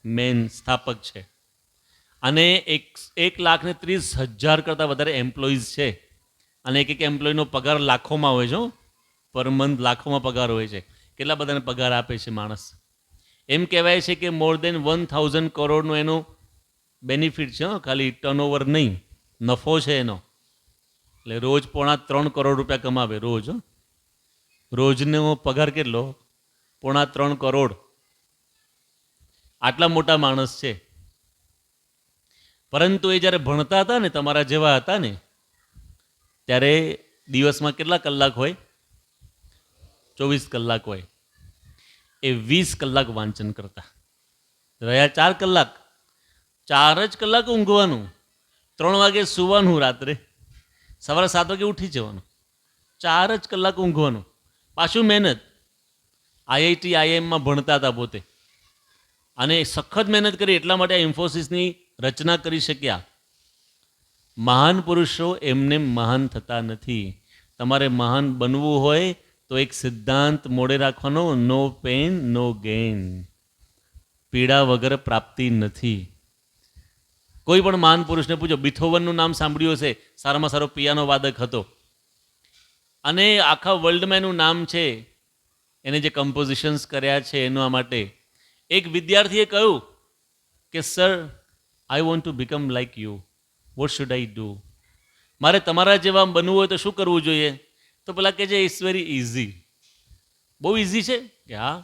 મેન સ્થાપક છે. અને 1,30,000 કરતાં વધારે એમ્પ્લોઈઝ છે. અને એક એમ્પ્લોયનો પગાર લાખોમાં હોય છે, પર મંથ લાખોમાં પગાર હોય છે. કેટલા બધાને પગાર આપે છે માણસ. એમ કહેવાય છે કે મોર દેન 1,000 કરોડનું એનું બેનિફિટ છે. ખાલી ટર્નઓવર નહીં, નફો છે એનો. એટલે રોજ 3.25 કરોડ રૂપિયા કમાવે રોજ. રોજનો પગાર કેટલો? 3.25 કરોડ. આટલા મોટા માણસ છે. પરંતુ એ જ્યારે ભણતા હતા ને, તમારા જેવા હતા ને, ત્યારે દિવસમાં કેટલા કલાક હોય? 24 કલાક હોય. એ 20 કલાક વાંચન કરતા. રહ્યા 4 કલાક. 4 જ કલાક ઊંઘવાનું, 3 વાગે સૂવાનું, રાત્રે સવારે 7 વાગે ઉઠી જવાનું. 4 જ કલાક ઊંઘવાનું, પાછું મહેનત. આઈઆઈટી આઈઆઈએમમાં ભણતા હતા પોતે, અને સખત મહેનત કરી. એટલા માટે આ ઇન્ફોસિસની રચના કરી શક્યા. મહાન પુરુષો એમને મહાન થતા નથી. તમારે મહાન બનવું હોય તો એક સિદ્ધાંત મોડે રાખવાનો, નો પેન નો ગેઇન. પીડા વગર પ્રાપ્તિ નથી. કોઈ પણ મહાન પુરુષને પૂછો, બીથોવનનું નામ સાંભળ્યું હશે, સારામાં સારો પિયાનો વાદક હતો. અને આખા વર્લ્ડમાં એનું નામ છે. એને જે કમ્પોઝિશન્સ કર્યા છે એના માટે. એક વિદ્યાર્થીએ કહ્યું કે sir, I want to become like you, what should I do? મારે તમારા જેવા બનવું હોય તો શું કરવું જોઈએ? તો પેલા કહે છે, ઇટ્સ વેરી ઇઝી. બહુ ઇઝી છે કે હા.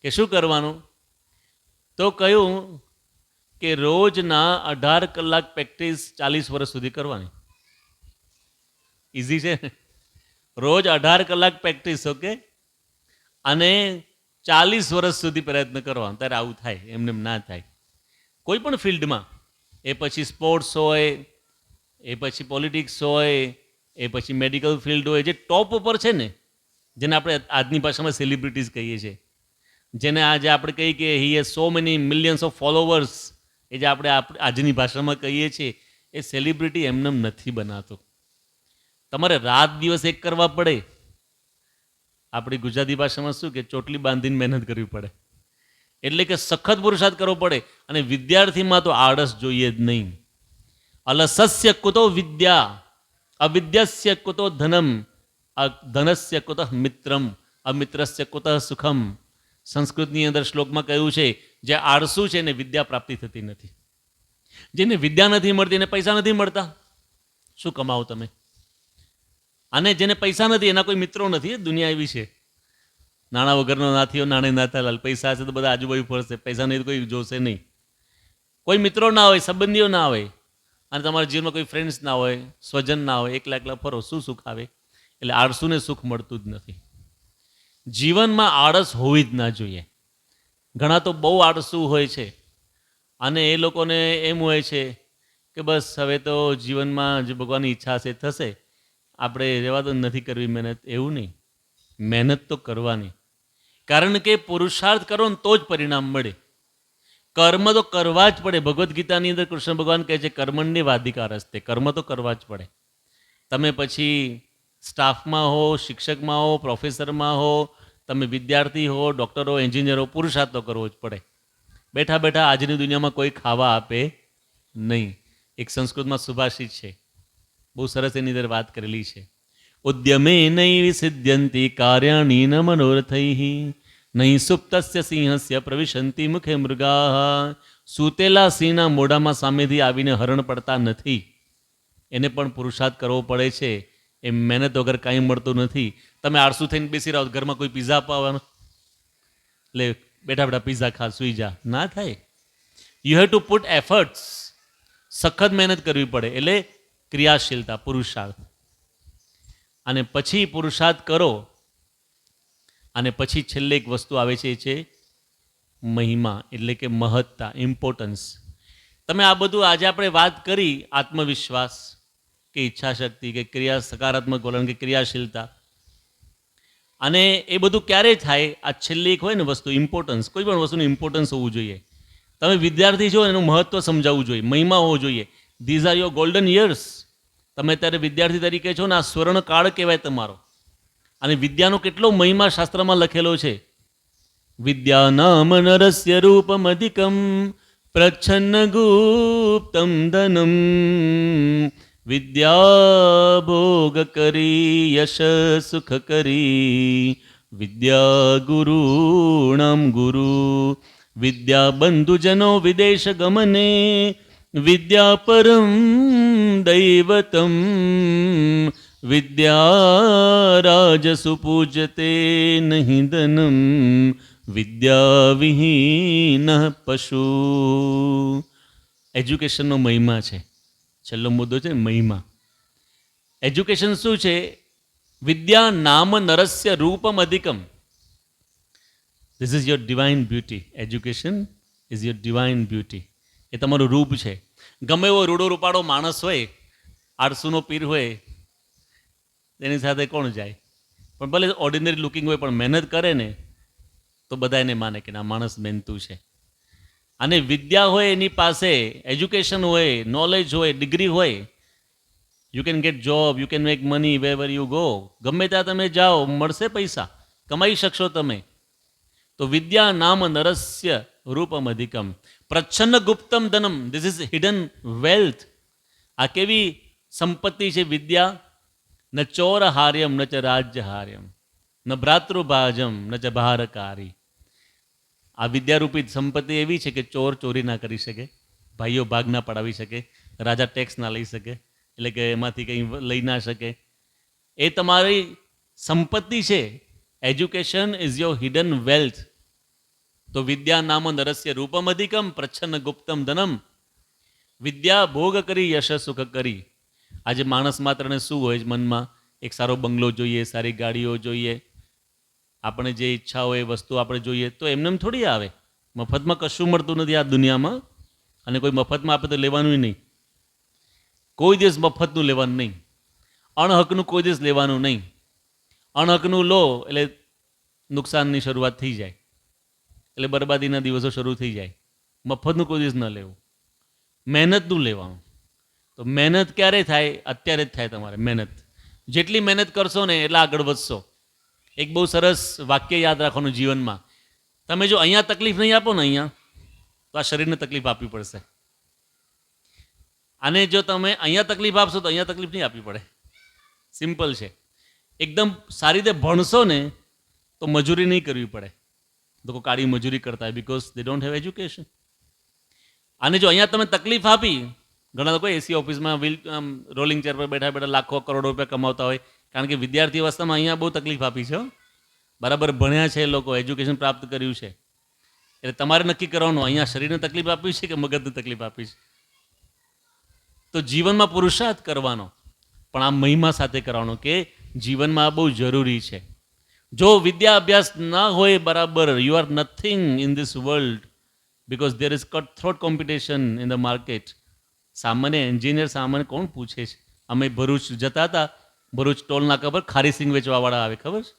કે શું કરવાનું? તો કહ્યું કે રોજના 18 કલાક પ્રેક્ટિસ 40 વર્ષ સુધી કરવાની. ઇઝી છે. રોજ 18 કલાક પ્રેક્ટિસ, ઓકે, અને 40 વર્ષ સુધી પ્રયત્ન કરવાનો. ત્યારે આવું થાય, એમને ના થાય. કોઈ પણ ફિલ્ડમાં, એ પછી સ્પોર્ટ્સ હોય, એ પછી પોલિટિક્સ હોય, એ પછી મેડિકલ ફિલ્ડ હોય, જે ટોપ ઉપર છે ને, જેને આપણે આજની ભાષામાં સેલિબ્રિટીઝ કહીએ છીએ, જેને આજે આપણે કહીએ કે he has so many millions of followers, એ જે આપણે આજની ભાષામાં કહીએ છીએ, એ સેલિબ્રિટી એમને નથી બનાતો. તમારે રાત દિવસ એક કરવા પડે. આપણી ગુજરાતી ભાષામાં શું કે ચોટલી બાંધીને મહેનત કરવી પડે. એટલે કે સખત પુરુષાર્થ કરવો પડે. અને વિદ્યાર્થીમાં તો આળસ જોઈએ જ નહીં. અલસસ્ય કુતો વિદ્યા, અવિદ્યસ્ય કુતો ધનમ, ધનસ્ય કુતઃ મિત્રમ, અમિત્રસ્ય કુતઃ સુખમ. સંસ્કૃતની અંદર શ્લોકમાં કહ્યું છે, જે આળસુ છે એને વિદ્યા પ્રાપ્તિ થતી નથી. જેને વિદ્યા નથી મળતી એને પૈસા નથી મળતા. શું કમાવો તમે? અને જેને પૈસા નથી એના કોઈ મિત્રો નથી. દુનિયા એવી છે, નાણાં વગરનો નાથીઓ નાણે નાથાલાલ. પૈસા છે તો બધા આજુબાજુ ફરશે, પૈસા નહીં તો કોઈ જોશે નહીં. કોઈ મિત્રો ના હોય, સંબંધીઓ ના હોય, અને તમારા જીવનમાં કોઈ ફ્રેન્ડ્સ ના હોય, સ્વજન ના હોય, એકલા એકલા ફરો, શું સુખ આવે? એટલે આળસુને સુખ મળતું જ નથી. જીવનમાં આળસ હોવી જ ના જોઈએ. ઘણા તો બહુ આળસુ હોય છે, અને એ લોકોને એમ હોય છે કે બસ હવે તો જીવનમાં જે ભગવાનની ઈચ્છા હશે થશે, આપણે રહેવા તો નથી કરવી મહેનત. એવું નહીં, મહેનત તો કરવાની. કારણ કે પુરુષાર્થ કરો ને તો જ પરિણામ મળે. કર્મ તો કરવા જ પડે. ભગવદ્ ગીતાની અંદર કૃષ્ણ ભગવાન કહે છે કર્મણ્ય વાધિકાર હસ્તે, કર્મ તો કરવા જ પડે. તમે પછી સ્ટાફમાં હો, શિક્ષકમાં હો, પ્રોફેસરમાં હો, તમે વિદ્યાર્થી હો, ડૉક્ટર હો, એન્જિનિયર હો, પુરુષાર્થ તો કરવો જ પડે. બેઠા બેઠા આજની દુનિયામાં કોઈ ખાવા આપે નહીં. એક સંસ્કૃતમાં સુભાષિત છે, બહુ સરસ એની અંદર વાત કરેલી છે. ઉદ્યમે નૈ સિદ્ધ્યંતિ કાર્યાણી ન મનોરથૈઃ નહીં સુપ્તસ્ય સિંહસ્ય પ્રવિશંતિ મુખે મૃગાઃ. સૂતેલા સિંહના મોઢામાં સામેથી આવીને હરણ પડતા નથી. એને પણ પુરુષાર્થ કરવો પડે છે. એ મહેનત વગર કાંઈ મળતું નથી. તમે આળસુ થઈને બેસી રહો, ઘરમાં કોઈ પીઝા અપાવવાનો, એટલે બેઠા બેઠા પીઝા ખા, સુઈ જા, ના થાય. You have two put efforts. સખત મહેનત કરવી પડે. એટલે ક્રિયાશીલતા, પુરુષાર્થ. અને પછી પુરુષાર્થ કરો, અને પછી છેલ્લે એક વસ્તુ આવે છે, એ છે મહિમા, એટલે કે મહત્તા, ઇમ્પોર્ટન્સ. તમે આ બધું આજે આપણે વાત કરી, આત્મવિશ્વાસ કે ઈચ્છાશક્તિ કે ક્રિયા, સકારાત્મક વલણ કે ક્રિયાશીલતા, અને એ બધું ક્યારે થાય? આ છેલ્લી એક હોય ને વસ્તુ, ઇમ્પોર્ટન્સ. કોઈ પણ વસ્તુનું ઇમ્પોર્ટન્સ હોવું જોઈએ. તમે વિદ્યાર્થી છો એનું મહત્ત્વ સમજાવવું જોઈએ, મહિમા હોવો જોઈએ. These are your golden years. તમે અત્યારે વિદ્યાર્થી તરીકે છો ને, આ સ્વર્ણકાળ કહેવાય તમારો. અને વિદ્યાનો કેટલો મહિમા શાસ્ત્રમાં લખેલો છે. વિદ્યા નામ નરસ્ય રૂપમ અધિકમ પ્રચ્છન્ન ગુપ્તમ ધનમ વિદ્યા ભોગ કરી યશ સુખ કરી વિદ્યા ગુરુણામ ગુરુ વિદ્યા બંધુજનો વિદેશ ગમને વિદ્યા પરમ દૈવતમ વિદ્યા રાજસુ પૂજતે નહીં ધનમ વિદ્યા વિહીન પશુ. એજ્યુકેશનનો મહિમા છે. છેલ્લો મુદ્દો છે મહિમા. એજ્યુકેશન શું છે? વિદ્યા નામ નરસ્ય રૂપમ અધિકમ. This is your divine beauty. Education is your divine beauty. એ તમારું રૂપ છે. ગમે એવો રૂડો રૂપાળો માણસ હોય, આળસુનો પીર હોય, એની સાથે કોણ જાય? પણ ભલે ઓર્ડિનરી લુકિંગ હોય, પણ મહેનત કરે ને તો બધા એને માને કે ના માણસ મહેનતુ છે. અને વિદ્યા હોય એની પાસે, એજ્યુકેશન હોય, નોલેજ હોય, ડિગ્રી હોય, you can get job, you can make money waiver you go. ગમે ત્યાં તમે જાઓ, મળશે પૈસા, કમાઈ શકશો તમે. તો વિદ્યા નામ નરસ્ય રૂપમ અધિકમ પ્રચ્છન્ન ગુપ્તમ ધનમ. This is hidden wealth. આ કેવી સંપત્તિ છે વિદ્યા? ન ચોર હાર્યમ ન ચ રાજ્ય હાર્યમ ન ભ્રાતૃભાજમ ન ચ ભારકારી. આ વિદ્યારૂપી સંપત્તિ એવી છે કે ચોર ચોરી ના કરી શકે, ભાઈઓ ભાગ ના પડાવી શકે, રાજા ટેક્સ ના લઈ શકે, એટલે કે એમાંથી કંઈ લઈ ના શકે. એ તમારી સંપત્તિ છે. Education is your hidden wealth. તો વિદ્યા નામ નરસ્ય રૂપમ અધિકમ પ્રચ્છન્ન ગુપ્તમ ધનમ વિદ્યા ભોગ કરી યશ સુખ કરી. આજે માણસ માત્રને શું હોય મનમાં? એક સારો બંગલો જોઈએ, સારી ગાડીઓ જોઈએ, આપણે જે ઈચ્છા હોય એ વસ્તુ આપણે જોઈએ. તો એમને થોડી આવે. મફતમાં કશું મળતું નથી આ દુનિયામાં, અને કોઈ મફતમાં આપે તો લેવાનું નહીં. કોઈ દિવસ મફતનું લેવાનું નહીં. અણહકનું કોઈ દિવસ લેવાનું નહીં. અણહકનું લો એટલે નુકસાનની શરૂઆત થઈ જાય, એટલે બરબાદીના દિવસો શરૂ થઈ જાય. મફતનું કોઈ દિવસ ન લેવું, મહેનતનું લેવાનું. તો મહેનત ક્યારે થાય? અત્યારે જ થાય તમારે મહેનત. જેટલી મહેનત કરશો ને એટલા આગળ વધશો. એક બહુ સરસ વાક્ય યાદ રાખવાનું જીવનમાં. તમે જો અહીંયા તકલીફ નહીં આપો ને અહીંયા, તો આ શરીરને તકલીફ આપવી પડશે. અને જો તમે અહીંયા તકલીફ આપશો તો અહીંયા તકલીફ નહીં આપવી પડે. સિમ્પલ છે. એકદમ સારી રીતે ભણશો ને તો મજૂરી નહીં કરવી પડે. લોકો કાળી મજૂરી કરતા હોય because they don't have education. અને જો અહીંયા તમે તકલીફ આપી, ઘણા લોકો એસી ઓફિસમાં રોલિંગ ચેર પર બેઠા બેઠા લાખો કરોડો રૂપિયા કમાવતા હોય, કારણ કે વિદ્યાર્થી અવસ્થામાં અહીંયા બહુ તકલીફ આપી છે. બરાબર ભણ્યા છે લોકો, એજ્યુકેશન પ્રાપ્ત કર્યું છે, એટલે તમારે નક્કી કરવાનું અહીંયા શરીરને તકલીફ આપી છે કે મગજને તકલીફ આપી છે. તો જીવનમાં પુરુષાર્થ કરવાનો, પણ આ મહિમા સાથે કરવાનો કે જીવનમાં આ બહુ જરૂરી છે. જો વિદ્યા અભ્યાસ ના હોય બરાબર, you are nothing in this world, because there is cut throat competition in the market. સામાન્ય એન્જિનિયર સામાન્ય કોણ પૂછે છે? અમે ભરૂચ જતા હતા, ભરૂચ ટોલ નાકા પર ખારી સિંગ વેચવાવાળા આવે, ખબર છે?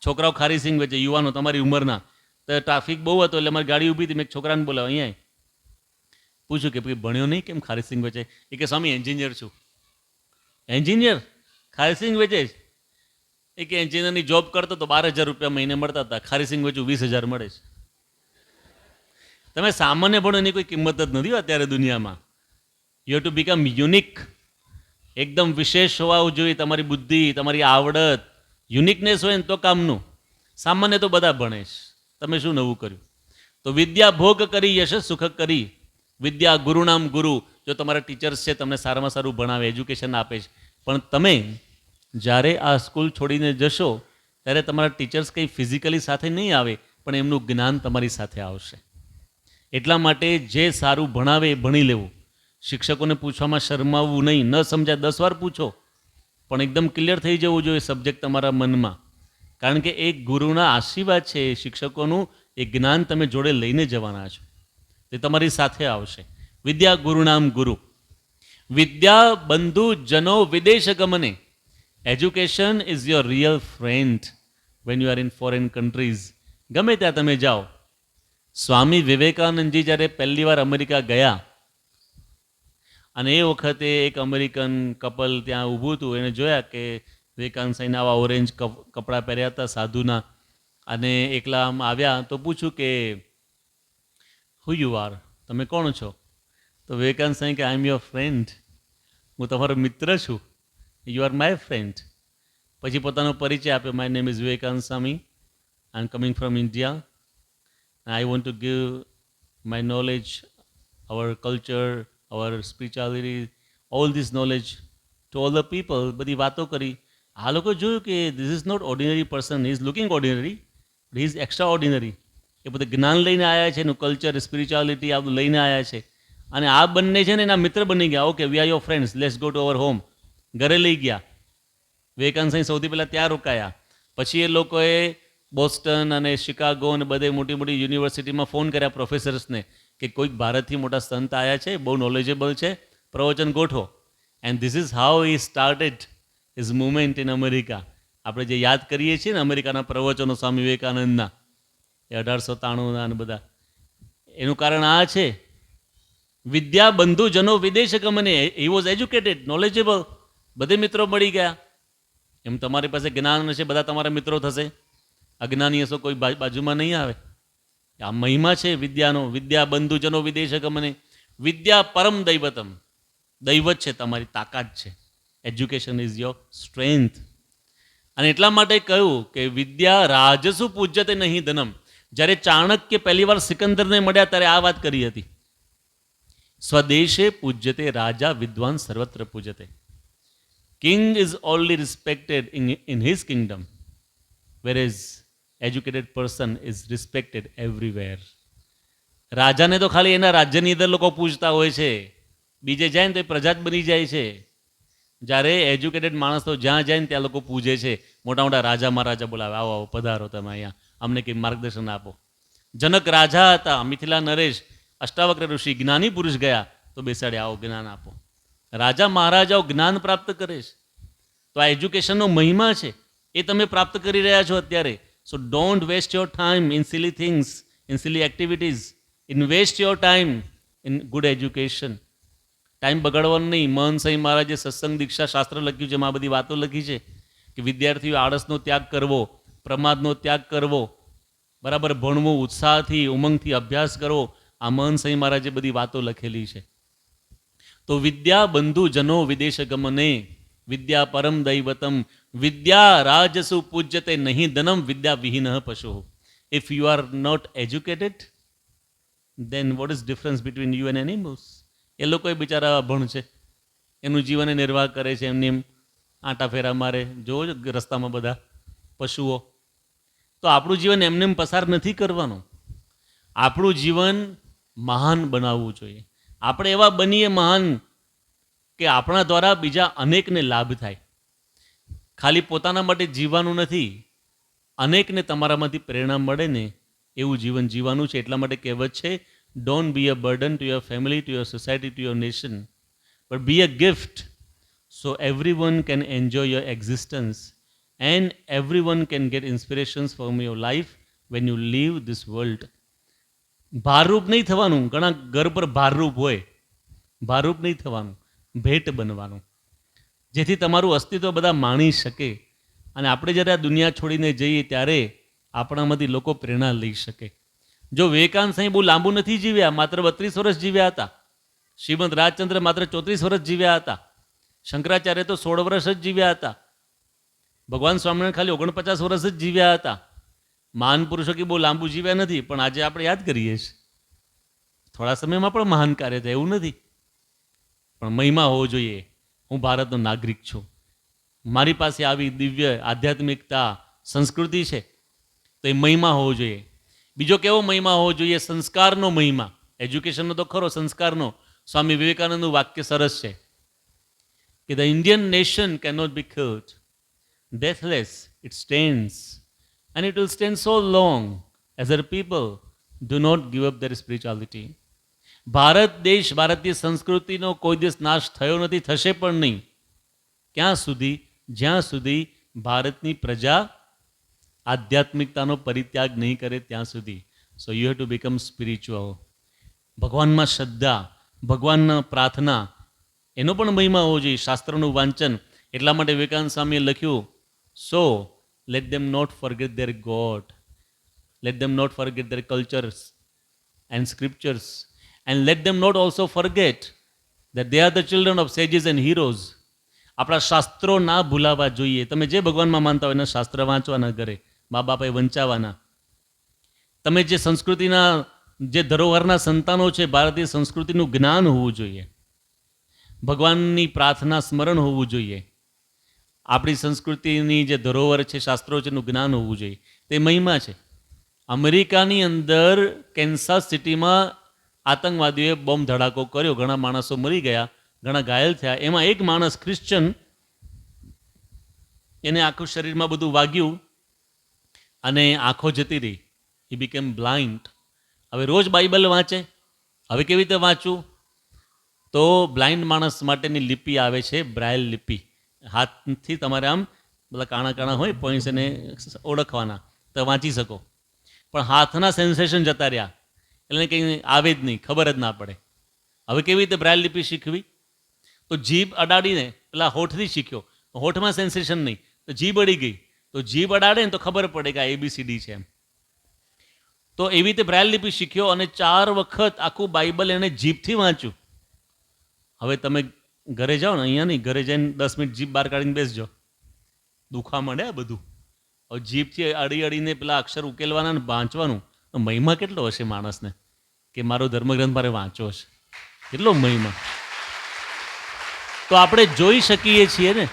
છોકરાઓ ખારી સિંગ વેચે, યુવાનો તમારી ઉંમરના. તો ટ્રાફિક બહુ હતો એટલે અમારી ગાડી ઊભી હતી, મેં એક છોકરાને બોલાવ્યો, અહીંયા પૂછ્યું કે ભાઈ ભણ્યો નહીં, કેમ ખારી સિંગ વેચે? એ કે સ્વામી એન્જિનિયર છું. એન્જિનિયર ખારી સિંગ વેચે છે? એ કે એન્જિનિયરની જોબ કરતો તો 12,000 રૂપિયા મહિને મળતા હતા, ખારી સિંગ વેચું 20,000 મળે છે. તમે સામાન્ય ભણો એની કોઈ કિંમત જ નથી અત્યારે દુનિયામાં. You have to become unique. એકદમ વિશેષ હોવા જોઈએ તમારી બુદ્ધિ, તમારી આવડત. યુનિકનેસ હોય ને તો કામનું. સામાન્ય તો બધા ભણે છે, તમે શું નવું કર્યું? તો વિદ્યા ભોગ કરી યશ સુખ કરી. વિદ્યા ગુરુનામ ગુરુ. જો તમારા ટીચર્સ છે તમને સારામાં સારું ભણાવે, એજ્યુકેશન આપે છે, પણ તમે જ્યારે આ સ્કૂલ છોડીને જશો ત્યારે તમારા ટીચર્સ કંઈ ફિઝિકલી સાથે નહીં આવે, પણ એમનું જ્ઞાન તમારી સાથે આવશે. એટલા માટે જે સારું ભણાવે એ ભણી લેવું. શિક્ષકોને પૂછવામાં શરમાવવું નહીં. ન સમજાય 10 વાર પૂછો, પણ એકદમ ક્લિયર થઈ જવું જોઈએ સબ્જેક્ટ તમારા મનમાં. કારણ કે એક ગુરુના આશીર્વાદ છે, શિક્ષકોનું એ જ્ઞાન તમે જોડે લઈને જવાના છો, તે તમારી સાથે આવશે. વિદ્યા ગુરુનામ ગુરુ. વિદ્યા બંધુ જનો વિદેશ ગમને. Education is your real friend when you are in foreign countries. ગમે ત્યાં તમે જાઓ. સ્વામી વિવેકાનંદજી જ્યારે પહેલી વાર અમેરિકા ગયા, અને એ વખતે એક અમેરિકન કપલ ત્યાં ઊભું હતું, એને જોયા કે વિવેકાનંદ સાંઈને આવા ઓરેન્જ કપડાં પહેર્યા હતા સાધુના, અને એકલા આમ આવ્યા તો પૂછ્યું કે હુ યુ આર, તમે કોણ છો? તો વિવેકાનંદ સાંઈ કે આઈ એમ યોર ફ્રેન્ડ, હું તમારો મિત્ર છું, યુ આર માય ફ્રેન્ડ. પછી પોતાનો પરિચય આપ્યો, my name is Vivekananda Swami, I am coming from India, I want to give my knowledge, hour culture, our spirituality, all this knowledge to all the people. બધી વાતો કરી. આ લોકો જોયું કે this is not ordinary person, he is looking ordinary, but he is extraordinary. એ બધું જ્ઞાન લઈને આવ્યા છે, એનું કલ્ચર, સ્પિરિચ્યુઆલિટી આ બધું લઈને આવ્યા છે, અને આ બંને છે ને એના મિત્ર બની ગયા. Okay, we are your friends, let's go to our home. ઘરે લઈ ગયા. વિવેકાનંદ સાંઈ સૌથી પહેલાં ત્યાં રોકાયા. પછી એ લોકોએ બોસ્ટન અને શિકાગો અને બધે મોટી મોટી યુનિવર્સિટીમાં ફોન કર્યા પ્રોફેસર્સને કે કોઈક ભારતથી મોટા સંત આવ્યા છે, બહુ નોલેજેબલ છે, પ્રવચન ગોઠવો. And this is how he started his movement in America. આપણે જે યાદ કરીએ છીએ ને અમેરિકાના પ્રવચનો સ્વામી વિવેકાનંદના, એ 1893ના અને બધા, એનું કારણ આ છે. વિદ્યા બંધુ જનો વિદેશ ગમને. હી વોઝ એજ્યુકેટેડ, નોલેજેબલ, બધે મિત્રો મળી ગયા. એમ તમારી પાસે જ્ઞાન હશે, બધા તમારા મિત્રો થશે. અજ્ઞાની હશો, કોઈ બાજુમાં નહીં આવે. આ મહિમા છે વિદ્યાનો. વિદ્યા બંધુજનો વિદેશ ગમને. વિદ્યા પરમ દૈવતમ. દૈવત છે, તમારી તાકાત છે. Education is your strength. અને એટલા માટે કહ્યું કે વિદ્યા રાજસુ પૂજ્યતે નહીં ધનમ. જ્યારે ચાણક્ય પહેલી વાર સિકંદરને મળ્યા ત્યારે આ વાત કરી હતી. સ્વદેશે પૂજ્યતે રાજા વિદ્વાન સર્વત્ર પૂજ્યતે. King is only respected in his kingdom, whereas educated person is respected everywhere. રાજાને તો ખાલી એના રાજ્યની અંદર લોકો પૂજતા હોય છે, બીજે જાય ને તો એ પ્રજા જ બની જાય છે. જ્યારે એજ્યુકેટેડ માણસ તો જ્યાં જાય ને ત્યાં લોકો પૂજે છે. મોટા મોટા રાજા મહારાજા બોલાવે, આવો આવો પધારો તમે અહીંયા, અમને કંઈ માર્ગદર્શન આપો. જનક રાજા હતા, મિથિલા નરેશ, અષ્ટાવક્ર ઋષિ, જ્ઞાની પુરુષ ગયા તો બેસાડે, આવો જ્ઞાન આપો. રાજા મહારાજાઓ જ્ઞાન પ્રાપ્ત કરે છે. તો આ એજ્યુકેશનનો મહિમા છે, એ તમે પ્રાપ્ત કરી રહ્યા છો અત્યારે. So don't waste your time in silly things, in silly activities. Invest your time in good education. Time બગાડવાનો નહીં. મહંત સાંઈ મહારાજે સત્સંગ દીક્ષા શાસ્ત્ર લખ્યું છે, એમાં આ બધી વાતો લખી છે કે વિદ્યાર્થીઓ આળસનો ત્યાગ કરવો, પ્રમાદનો ત્યાગ કરવો, બરાબર ભણવું, ઉત્સાહથી, ઉમંગથી અભ્યાસ કરો. આ મહંત સ્વામી મહારાજે બધી વાતો લખેલી છે. તો વિદ્યા બંધુ જનો વિદેશ ગમને, વિદ્યા પરમ દૈવતમ, વિદ્યા રાજસુ પૂજ્યતે નહીં ધનમ, વિદ્યા વિહીન પશુ. If you are not educated, then what is difference between you and animals? એ લોકો બિચારા અભણ છે, એનું જીવન નિર્વાહ કરે છે, એમની એમ આંટા ફેરા મારે. જોવો રસ્તામાં બધા પશુઓ. તો આપણું જીવન એમને એમ પસાર નથી કરવાનું. આપણું જીવન મહાન બનાવવું જોઈએ. આપણે એવા બનીએ મહાન કે આપણા દ્વારા બીજા અનેકને લાભ થાય. ખાલી પોતાના માટે જીવવાનું નથી, અનેકને તમારામાંથી પ્રેરણા મળે ને એવું જીવન જીવવાનું છે. એટલા માટે કહેવત છે, don't be a burden to your family, to your society, to your nation, but be a gift so everyone can enjoy your existence and everyone can get inspirations from your life when you leave this world. ભારરૂપ નહીં થવાનું. ઘણા ઘર પર ભારરૂપ હોય, ભારરૂપ નહીં થવાનું, ભેટ બનવાનું, જેથી તમારું અસ્તિત્વ બધા માણી શકે. અને આપણે જ્યારે આ દુનિયા છોડીને જઈએ ત્યારે આપણામાંથી લોકો પ્રેરણા લઈ શકે. જો વિવેકાનંદ સાંઈ બહુ લાંબુ નથી જીવ્યા, માત્ર 32 વર્ષ જીવ્યા હતા. શ્રીમદ રાજચંદ્ર માત્ર 34 વર્ષ જીવ્યા હતા. શંકરાચાર્ય તો 16 વર્ષ જ જીવ્યા હતા. ભગવાન સ્વામિનારાયણ ખાલી 49 વર્ષ જ જીવ્યા હતા. મહાન પુરુષો કે બહુ લાંબુ જીવ્યા નથી, પણ આજે આપણે યાદ કરીએ છીએ. થોડા સમયમાં પણ મહાન કાર્ય થાય એવું નથી, પણ મહિમા હોવો જોઈએ. હું ભારતનો નાગરિક છું, મારી પાસે આવી દિવ્ય આધ્યાત્મિકતા સંસ્કૃતિ છે, તો એ મહિમા હોવો જોઈએ. બીજો કેવો મહિમા હોવો જોઈએ? સંસ્કારનો મહિમા. એજ્યુકેશનનો તો ખરો, સંસ્કારનો. સ્વામી વિવેકાનંદનું વાક્ય સરસ છે કે the Indian nation can not be killed, deathless it stands, and it will stand so long as our people do not give up their spirituality. Bharat દેશ, ભારતીય સંસ્કૃતિનો કોઈ દિવસ નાશ થયો નથી, થશે પણ નહીં. ક્યાં સુધી? જ્યાં સુધી ભારતની પ્રજા આધ્યાત્મિકતાનો પરિત્યાગ નહીં કરે ત્યાં સુધી. So you have to become spiritual. ભગવાનમાં શ્રદ્ધા, ભગવાનના પ્રાર્થના, એનો પણ મહિમા હોવો જોઈએ. શાસ્ત્રનું વાંચન. એટલા માટે વિવેકાનંદ સ્વામીએ લખ્યું, so let them not forget their God, let them not forget their cultures and scriptures, and let them not also forget that they are the children of sages and heroes. આપણા શાસ્ત્રો ના ભૂલાવા જોઈએ. તમે જે ભગવાનમાં માનતા હોય એના શાસ્ત્ર વાંચવાના, ઘરે મા બાપાએ વંચાવાના. તમે જે સંસ્કૃતિના, જે ધરોહરના સંતાનો છે, ભારતીય સંસ્કૃતિનું જ્ઞાન હોવું જોઈએ, ભગવાનની પ્રાર્થના સ્મરણ હોવું જોઈએ. આપણી સંસ્કૃતિની જે ધરોહર છે, શાસ્ત્રો છે, એનું જ્ઞાન હોવું જોઈએ. તે મહિમા છે. અમેરિકાની અંદર કેન્સાસ સિટીમાં આતંકવાદીઓએ બોમ્બ ધડાકો કર્યો, ઘણા માણસો મરી ગયા, ઘણા ઘાયલ થયા. એમાં એક માણસ ક્રિશ્ચન, એને આખું શરીરમાં બધું વાગ્યું અને આંખો જતી રહી. હી બીકેમ બ્લાઇન્ડ. હવે રોજ બાઇબલ વાંચે. હવે કેવી રીતે વાંચવું? તો બ્લાઇન્ડ માણસ માટેની લિપિ આવે છે, બ્રાઇલ લિપિ. હાથથી તમારે આમ બધા કાણા કાણા હોય, પોઈન્ટ્સ એને ઓળખવાના, તો વાંચી શકો. પણ હાથના સેન્સેશન જતા રહ્યા એટલે કંઈ આવે જ નહીં, ખબર જ ના પડે. હવે કેવી રીતે બ્રાઇલ લિપિ શીખવી? તો જીભ અડાડીને, પેલા હોઠથી શીખ્યો, હોઠમાં સેન્સેશન નહીં, તો જીભ અડી ગઈ, તો જીભ અડાડે ને તો ખબર પડે કે આ ABCD છે એમ. તો એવી રીતે બ્રાઇલ લિપિ શીખ્યો અને 4 વખત આખું બાઇબલ એને જીભથી વાંચ્યું. હવે તમે ઘરે જાઓ ને, અહીંયા નહીં, ઘરે જઈને 10 મિનિટ જીભ બહાર કાઢીને બેસજો, દુખા મળે આ બધું. હવે જીભથી અડી અડીને પેલા અક્ષર ઉકેલવાના ને વાંચવાનું, તો મહિમા કેટલો હશે માણસને કે મારો ધર્મગ્રંથ મારે વાંચવો છે, કેટલો મહિમા. તો આપણે જોઈ શકીએ છીએ ને,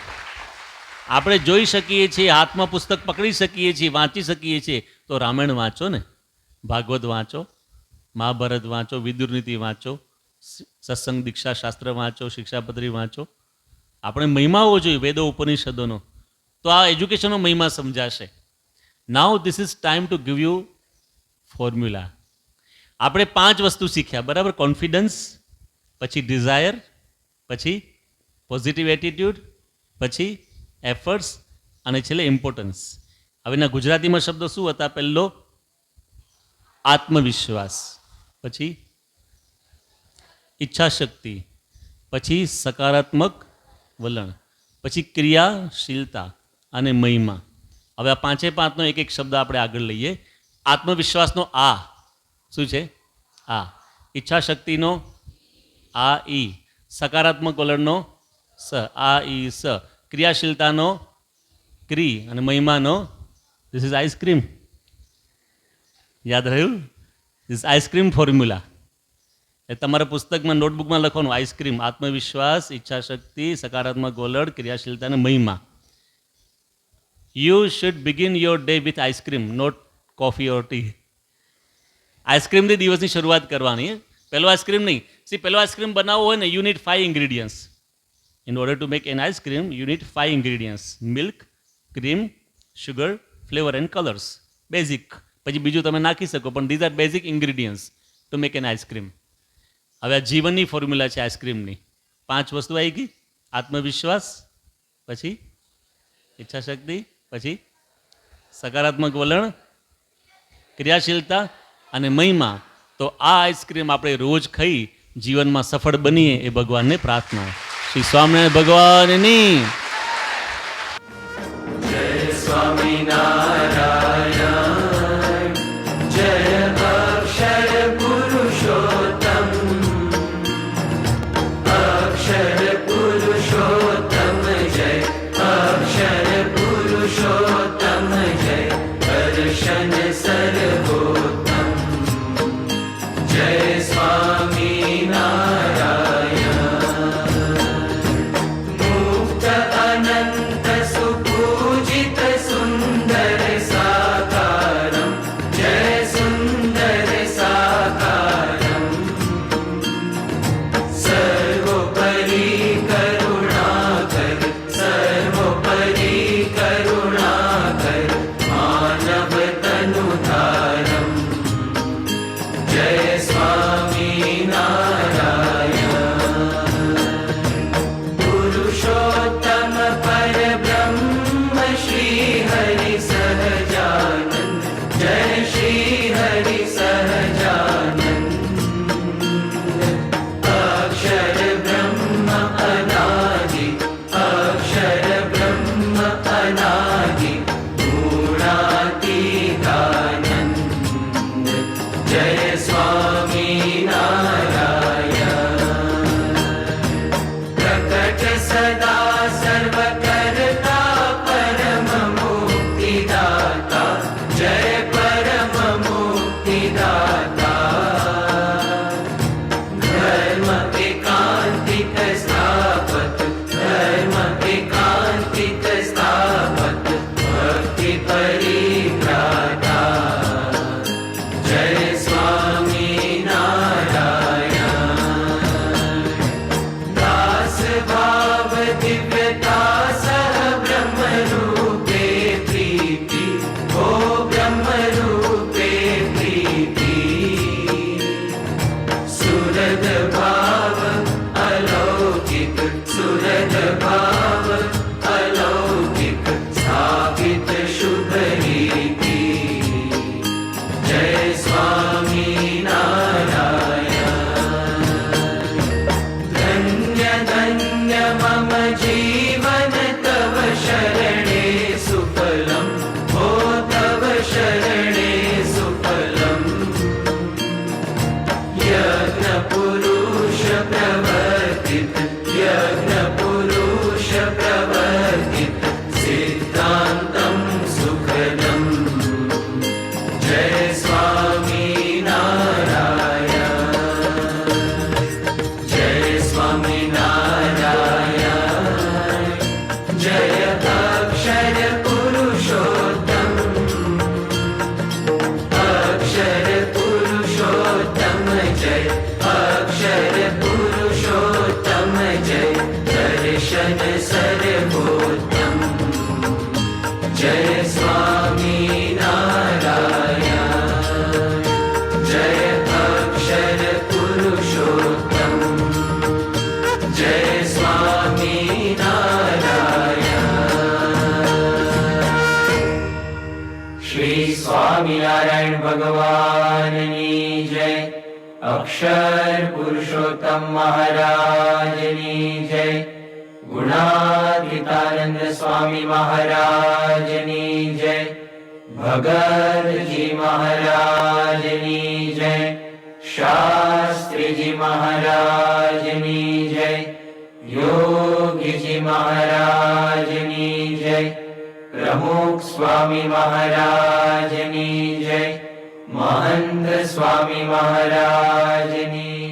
આપણે જોઈ શકીએ છીએ, હાથમાં પુસ્તક પકડી શકીએ છીએ, વાંચી શકીએ છીએ. તો રામાયણ વાંચો ને, ભાગવત વાંચો, મહાભારત વાંચો, વિદુર નીતિ વાંચો, સત્સંગ દીક્ષા શાસ્ત્ર વાંચો, શિક્ષાપત્રી વાંચો. આપણે મહિમા હોવો જોઈએ વેદો ઉપનિષદોનો. તો આ એજ્યુકેશનનો મહિમા સમજાશે. Now this is time to give you formula. આપણે 5 વસ્તુ શીખ્યા, બરાબર? કોન્ફિડન્સ, પછી ડિઝાયર, પછી પોઝિટિવ એટીટ્યુડ, પછી એફર્ટ્સ અને છેલ્લે ઇમ્પોર્ટન્સ. હવે એના ગુજરાતીમાં શબ્દો શું હતા? પહેલો આત્મવિશ્વાસ, પછી ઈચ્છાશક્તિ, પછી સકારાત્મક વલણ, પછી ક્રિયાશીલતા અને મહિમા. હવે આ 5 નો એક એક શબ્દ આપણે આગળ લઈએ. આત્મવિશ્વાસનો આ શું છે? આ. ઈચ્છા શક્તિનો આ ઈ. સકારાત્મક વલણનો સ, આ ઈ સ. ક્રિયાશીલતાનો ક્રી અને મહિમાનો ધીસ ઇઝ આઈસ્ક્રીમ. યાદ રહ્યું? This ice cream formula. એ તમારા પુસ્તકમાં નોટબુકમાં લખવાનું આઈસ્ક્રીમ. આત્મવિશ્વાસ, ઈચ્છાશક્તિ, સકારાત્મક વલણ, ક્રિયાશીલતા અને મહિમા. You should begin your day with ice cream, not coffee or tea. આઈસ્ક્રીમથી દિવસની શરૂઆત કરવાની. પહેલો આઈસ્ક્રીમ નહીં. પહેલો આઈસ્ક્રીમ બનાવવો હોય ને, you need 5 ingredients. In order to make an ice cream, you need 5 ingredients: milk, cream, sugar, flavor and colors. Basic. પછી બીજું તમે નાખી શકો, પણ these are basic ingredients to make an ice cream. હવે આ જીવનની ફોર્મ્યુલા છે આઈસ્ક્રીમની. 5 વસ્તુ આવી ગઈ. આત્મવિશ્વાસ, પછી ઈચ્છાશક્તિ, પછી સકારાત્મક વલણ, ક્રિયાશીલતા અને મહિમા. તો આ આઈસ્ક્રીમ આપણે રોજ ખાઈ જીવનમાં સફળ બનીએ એ ભગવાનને પ્રાર્થના. શ્રી સ્વામિનારાયણ ભગવાનની જય સ્વામિનારાયણ. જય અક્ષર પુરુષોત્તમ. અક્ષર પુરુષોત્તમ જય. અક્ષર પુરુષોત્તમ જય. દર્શન સર્વોત્તમ. જય સ્વામિનારાયણ. મુક્ત અનંત સુપૂજિત સુંદર સાકારમ. જય સુંદર સાકારમ. સર્વોપરી કરુણાકર. સર્વોપરી કરુણાકર. માનવ તનુધારમ. જય સ્વામિનારાયણ. પુરુષોત્તમ પરબ્રહ્મ શ્રી હરિ સહજાનંદ. જય શ્રી હરિ સહજાનંદ. અક્ષર બ્રહ્મ અનાદિ. અક્ષર બ્રહ્મ અનાદિ. ગુણાતીતાનંદ. જય સ્વામિનારાયણ. પ્રકટ સદા સર્વ કરતા પરમ મુક્તિદાતા. જય પરમ મુક્તિદાતા. ધર્મ એકાંતિક સ્થાપત. ધર્મ એકાંતિક સ્થાપત. ભક્તિ પરિત્રાતા. જય સ્વામિનારાયણ. દાસ ભાવ દિવ્યતા સહ બ્રહ્મ રૂપે પ્રીતિ. ઓ બ્રહ્મ રૂપે પ્રીતિ. સુરદ ભાવ અલૌકિક. સુરદ ભાવ અલૌકિક. સ્થાપિત શુભ રીતિ. જય સ્વામિનારાયણ. ધન્ય ધન્ય મમ જીવન તવ શરણે સુફલમ. ઓ તવ શરણે સુફલમ. યજ્ઞ પુરુષ પ્રવર્તિત. યજ્ઞ પુરુષ પ્રવર્તિત. સિદ્ધાંતમ સુખદમ. જય સ્વામિનારાયણ. જય સ્વામિનારાયણ. જય અક્ષર પુરુષોત્તમ. અક્ષર પુરુષોત્તમ જય. અક્ષર પુરુષોત્તમ જય. દર્શન સર્વોત્તમ. જય સ્વામિનારાયણ. જય અક્ષર પુરુષોત્તમ. જય સ્વામિનારાયણ. શ્રી સ્વામિનારાયણ ભગવાનની જય. અક્ષર પુરુષોત્તમ મહારાજની જય. ગુણાતીતાનંદ સ્વામી મહારાજની જય. ભગતજી મહારાજની જય, શાસ્ત્રીજી મહારાજની જય, યોગીજી મહારાજની જય, પ્રમુખ સ્વામી મહારાજની જય, મહંત સ્વામી મહારાજની